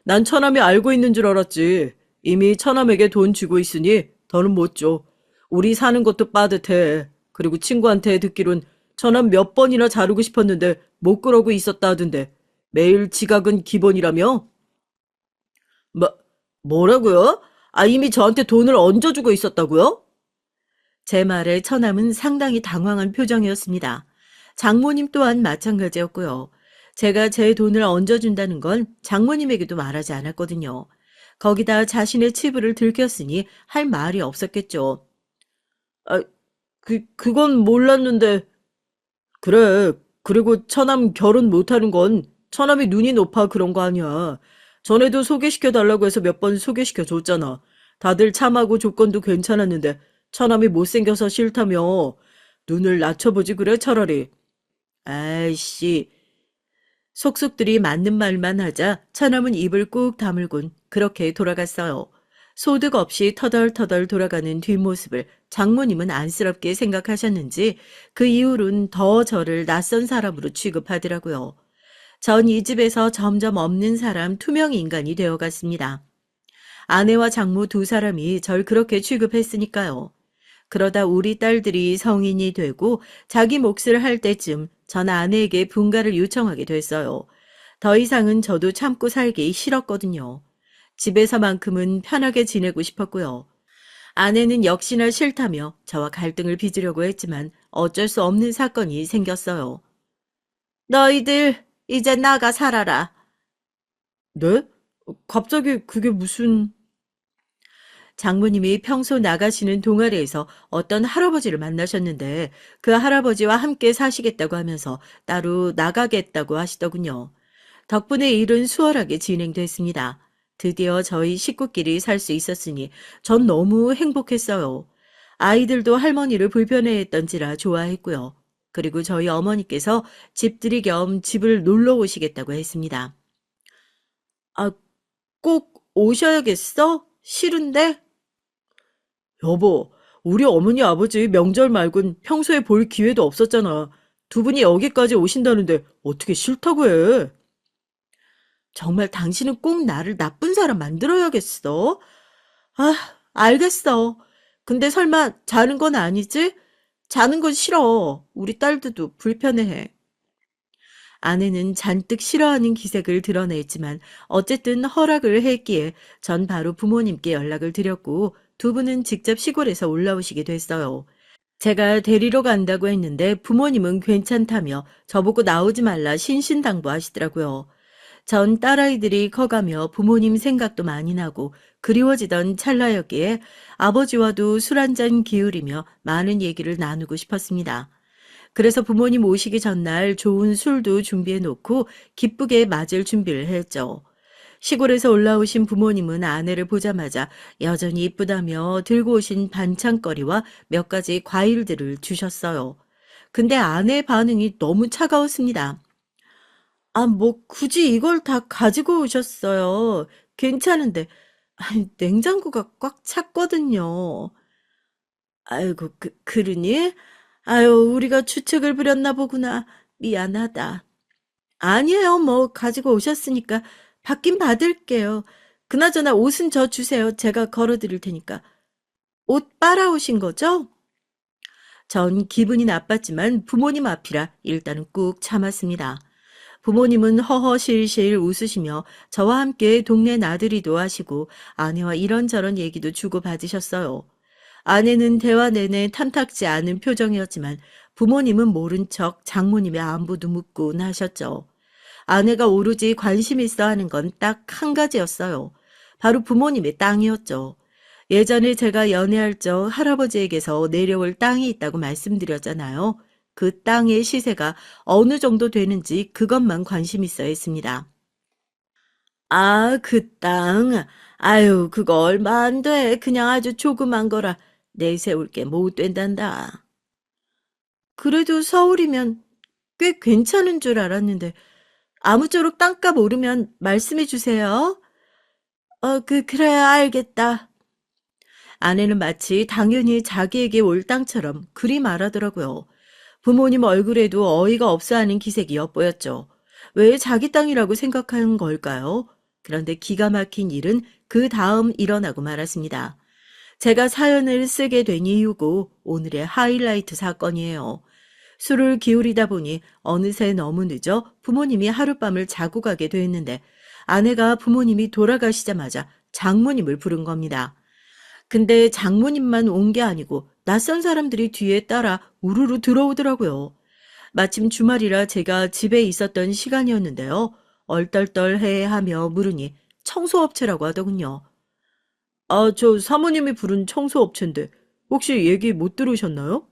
난 처남이 알고 있는 줄 알았지. 이미 처남에게 돈 주고 있으니 더는 못 줘. 우리 사는 것도 빠듯해. 그리고 친구한테 듣기론 처남 몇 번이나 자르고 싶었는데 못 그러고 있었다 하던데 매일 지각은 기본이라며? 뭐, 뭐라고요? 이미 저한테 돈을 얹어주고 있었다고요? 제 말에 처남은 상당히 당황한 표정이었습니다. 장모님 또한 마찬가지였고요. 제가 제 돈을 얹어준다는 건 장모님에게도 말하지 않았거든요. 거기다 자신의 치부를 들켰으니 할 말이 없었겠죠. 아, 그건 몰랐는데. 그래. 그리고 처남 결혼 못하는 건 처남이 눈이 높아 그런 거 아니야. 전에도 소개시켜달라고 해서 몇 번 소개시켜줬잖아. 다들 참하고 조건도 괜찮았는데 처남이 못생겨서 싫다며. 눈을 낮춰보지 그래 차라리. 아이씨. 속속들이 맞는 말만 하자 처남은 입을 꾹 다물곤 그렇게 돌아갔어요. 소득 없이 터덜터덜 돌아가는 뒷모습을 장모님은 안쓰럽게 생각하셨는지 그 이후로는 더 저를 낯선 사람으로 취급하더라고요. 전 이 집에서 점점 없는 사람 투명 인간이 되어갔습니다. 아내와 장모 두 사람이 절 그렇게 취급했으니까요. 그러다 우리 딸들이 성인이 되고 자기 몫을 할 때쯤 전 아내에게 분가를 요청하게 됐어요. 더 이상은 저도 참고 살기 싫었거든요. 집에서만큼은 편하게 지내고 싶었고요. 아내는 역시나 싫다며 저와 갈등을 빚으려고 했지만 어쩔 수 없는 사건이 생겼어요. 너희들 이제 나가 살아라. 네? 갑자기 그게 무슨... 장모님이 평소 나가시는 동아리에서 어떤 할아버지를 만나셨는데 그 할아버지와 함께 사시겠다고 하면서 따로 나가겠다고 하시더군요. 덕분에 일은 수월하게 진행됐습니다. 드디어 저희 식구끼리 살 수 있었으니 전 너무 행복했어요. 아이들도 할머니를 불편해했던지라 좋아했고요. 그리고 저희 어머니께서 집들이 겸 집을 놀러 오시겠다고 했습니다. 아, 꼭 오셔야겠어? 싫은데? 여보, 우리 어머니 아버지 명절 말곤 평소에 볼 기회도 없었잖아. 두 분이 여기까지 오신다는데 어떻게 싫다고 해? 정말 당신은 꼭 나를 나쁜 사람 만들어야겠어? 아, 알겠어. 근데 설마 자는 건 아니지? 자는 건 싫어. 우리 딸들도 불편해해. 아내는 잔뜩 싫어하는 기색을 드러냈지만 어쨌든 허락을 했기에 전 바로 부모님께 연락을 드렸고 두 분은 직접 시골에서 올라오시게 됐어요. 제가 데리러 간다고 했는데 부모님은 괜찮다며 저보고 나오지 말라 신신당부하시더라고요. 전 딸아이들이 커가며 부모님 생각도 많이 나고 그리워지던 찰나였기에 아버지와도 술 한잔 기울이며 많은 얘기를 나누고 싶었습니다. 그래서 부모님 오시기 전날 좋은 술도 준비해 놓고 기쁘게 맞을 준비를 했죠. 시골에서 올라오신 부모님은 아내를 보자마자 여전히 이쁘다며 들고 오신 반찬거리와 몇 가지 과일들을 주셨어요. 근데 아내의 반응이 너무 차가웠습니다. 뭐 굳이 이걸 다 가지고 오셨어요. 괜찮은데. 냉장고가 꽉 찼거든요. 아이고, 그러니? 아유, 우리가 추측을 부렸나 보구나. 미안하다. 아니에요, 뭐, 가지고 오셨으니까. 받긴 받을게요. 그나저나 옷은 저 주세요. 제가 걸어드릴 테니까. 옷 빨아오신 거죠? 전 기분이 나빴지만 부모님 앞이라 일단은 꾹 참았습니다. 부모님은 허허실실 웃으시며 저와 함께 동네 나들이도 하시고 아내와 이런저런 얘기도 주고받으셨어요. 아내는 대화 내내 탐탁지 않은 표정이었지만 부모님은 모른 척 장모님의 안부도 묻곤 하셨죠. 아내가 오로지 관심 있어 하는 건 딱 한 가지였어요. 바로 부모님의 땅이었죠. 예전에 제가 연애할 적 할아버지에게서 내려올 땅이 있다고 말씀드렸잖아요. 그 땅의 시세가 어느 정도 되는지 그것만 관심 있어 했습니다. 그 땅. 아유, 그거 얼마 안 돼. 그냥 아주 조그만 거라 내세울 게 못 된단다. 그래도 서울이면 꽤 괜찮은 줄 알았는데 아무쪼록 땅값 오르면 말씀해 주세요. 그래야 알겠다. 아내는 마치 당연히 자기에게 올 땅처럼 그리 말하더라고요. 부모님 얼굴에도 어이가 없어하는 기색이 엿보였죠. 왜 자기 땅이라고 생각하는 걸까요? 그런데 기가 막힌 일은 그 다음 일어나고 말았습니다. 제가 사연을 쓰게 된 이유고 오늘의 하이라이트 사건이에요. 술을 기울이다 보니 어느새 너무 늦어 부모님이 하룻밤을 자고 가게 됐는데 아내가 부모님이 돌아가시자마자 장모님을 부른 겁니다. 근데 장모님만 온 게 아니고 낯선 사람들이 뒤에 따라 우르르 들어오더라고요. 마침 주말이라 제가 집에 있었던 시간이었는데요. 얼떨떨해 하며 물으니 청소업체라고 하더군요. 아, 저 사모님이 부른 청소업체인데 혹시 얘기 못 들으셨나요?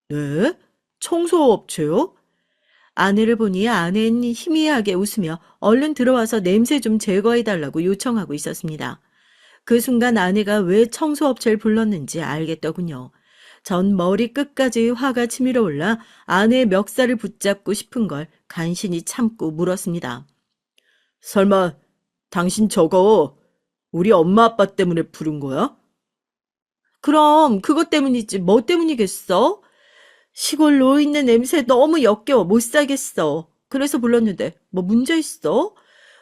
네? 청소업체요? 아내를 보니 아내는 희미하게 웃으며 얼른 들어와서 냄새 좀 제거해달라고 요청하고 있었습니다. 그 순간 아내가 왜 청소업체를 불렀는지 알겠더군요. 전 머리 끝까지 화가 치밀어 올라 아내의 멱살을 붙잡고 싶은 걸 간신히 참고 물었습니다. 설마 당신 저거 우리 엄마 아빠 때문에 부른 거야? 그럼 그것 때문이지 뭐 때문이겠어? 시골 노인네 냄새 너무 역겨워 못 살겠어. 그래서 불렀는데 뭐 문제 있어?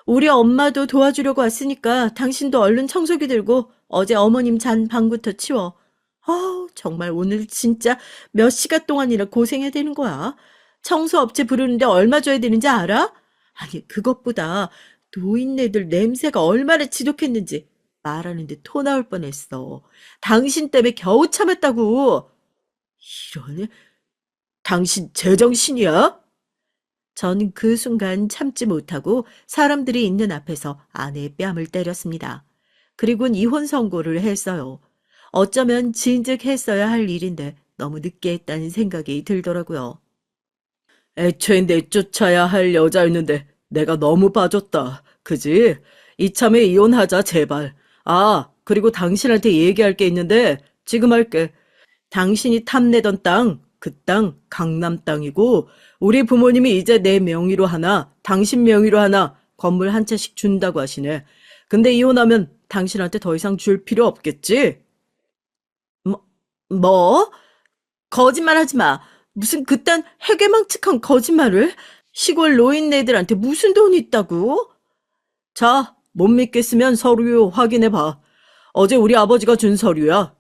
우리 엄마도 도와주려고 왔으니까 당신도 얼른 청소기 들고 어제 어머님 잔 방부터 치워. 정말 오늘 진짜 몇 시간 동안이나 고생해야 되는 거야. 청소업체 부르는데 얼마 줘야 되는지 알아? 아니, 그것보다 노인네들 냄새가 얼마나 지독했는지 말하는데 토 나올 뻔했어. 당신 때문에 겨우 참았다고. 이런, 당신 제정신이야? 저는 그 순간 참지 못하고 사람들이 있는 앞에서 아내의 뺨을 때렸습니다. 그리고는 이혼 선고를 했어요. 어쩌면 진즉했어야 할 일인데 너무 늦게 했다는 생각이 들더라고요. 애초에 내쫓아야 할 여자였는데 내가 너무 빠졌다. 그지? 이참에 이혼하자, 제발. 아, 그리고 당신한테 얘기할 게 있는데 지금 할게. 당신이 탐내던 땅, 그 땅 강남 땅이고 우리 부모님이 이제 내 명의로 하나, 당신 명의로 하나 건물 한 채씩 준다고 하시네. 근데 이혼하면 당신한테 더 이상 줄 필요 없겠지? 뭐? 거짓말 하지 마. 무슨 그딴 해괴망측한 거짓말을? 시골 노인네들한테 무슨 돈이 있다고? 자, 못 믿겠으면 서류 확인해 봐. 어제 우리 아버지가 준 서류야.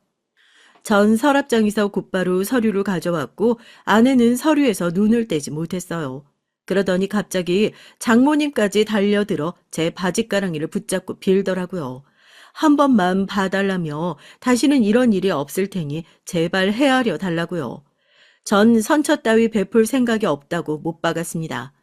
전 서랍장에서 곧바로 서류를 가져왔고 아내는 서류에서 눈을 떼지 못했어요. 그러더니 갑자기 장모님까지 달려들어 제 바지가랑이를 붙잡고 빌더라고요. 한 번만 봐달라며 다시는 이런 일이 없을 테니 제발 헤아려 달라고요. 전 선처 따위 베풀 생각이 없다고 못 박았습니다.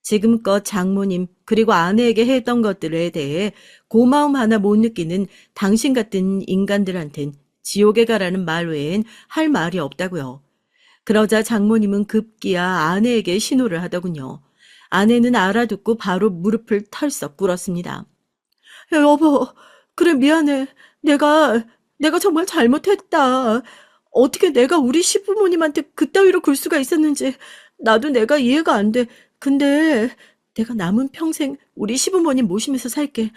지금껏 장모님 그리고 아내에게 했던 것들에 대해 고마움 하나 못 느끼는 당신 같은 인간들한텐 지옥에 가라는 말 외엔 할 말이 없다고요. 그러자 장모님은 급기야 아내에게 신호를 하더군요. 아내는 알아듣고 바로 무릎을 털썩 꿇었습니다. 여보, 그래 미안해. 내가 정말 잘못했다. 어떻게 내가 우리 시부모님한테 그따위로 굴 수가 있었는지 나도 내가 이해가 안 돼. 근데 내가 남은 평생 우리 시부모님 모시면서 살게.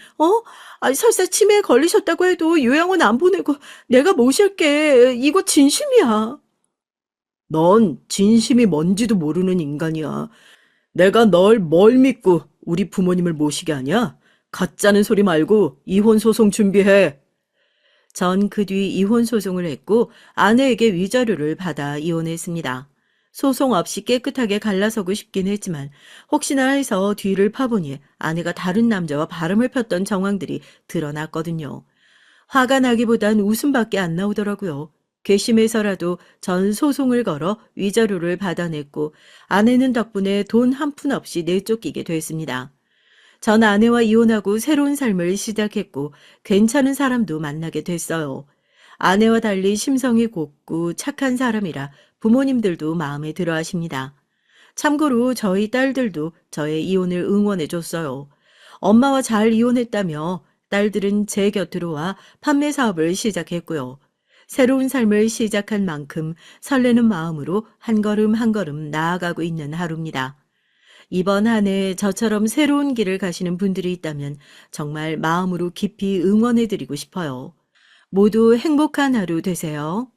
아니 설사 치매에 걸리셨다고 해도 요양원 안 보내고 내가 모실게. 이거 진심이야. 넌 진심이 뭔지도 모르는 인간이야. 내가 널 뭘 믿고 우리 부모님을 모시게 하냐? 가짜는 소리 말고 이혼 소송 준비해. 전 그 뒤 이혼 소송을 했고 아내에게 위자료를 받아 이혼했습니다. 소송 없이 깨끗하게 갈라서고 싶긴 했지만 혹시나 해서 뒤를 파보니 아내가 다른 남자와 바람을 폈던 정황들이 드러났거든요. 화가 나기보단 웃음밖에 안 나오더라고요. 괘씸해서라도 전 소송을 걸어 위자료를 받아냈고 아내는 덕분에 돈 한 푼 없이 내쫓기게 됐습니다. 전 아내와 이혼하고 새로운 삶을 시작했고 괜찮은 사람도 만나게 됐어요. 아내와 달리 심성이 곱고 착한 사람이라 부모님들도 마음에 들어 하십니다. 참고로 저희 딸들도 저의 이혼을 응원해 줬어요. 엄마와 잘 이혼했다며 딸들은 제 곁으로 와 판매 사업을 시작했고요. 새로운 삶을 시작한 만큼 설레는 마음으로 한 걸음 한 걸음 나아가고 있는 하루입니다. 이번 한 해 저처럼 새로운 길을 가시는 분들이 있다면 정말 마음으로 깊이 응원해 드리고 싶어요. 모두 행복한 하루 되세요.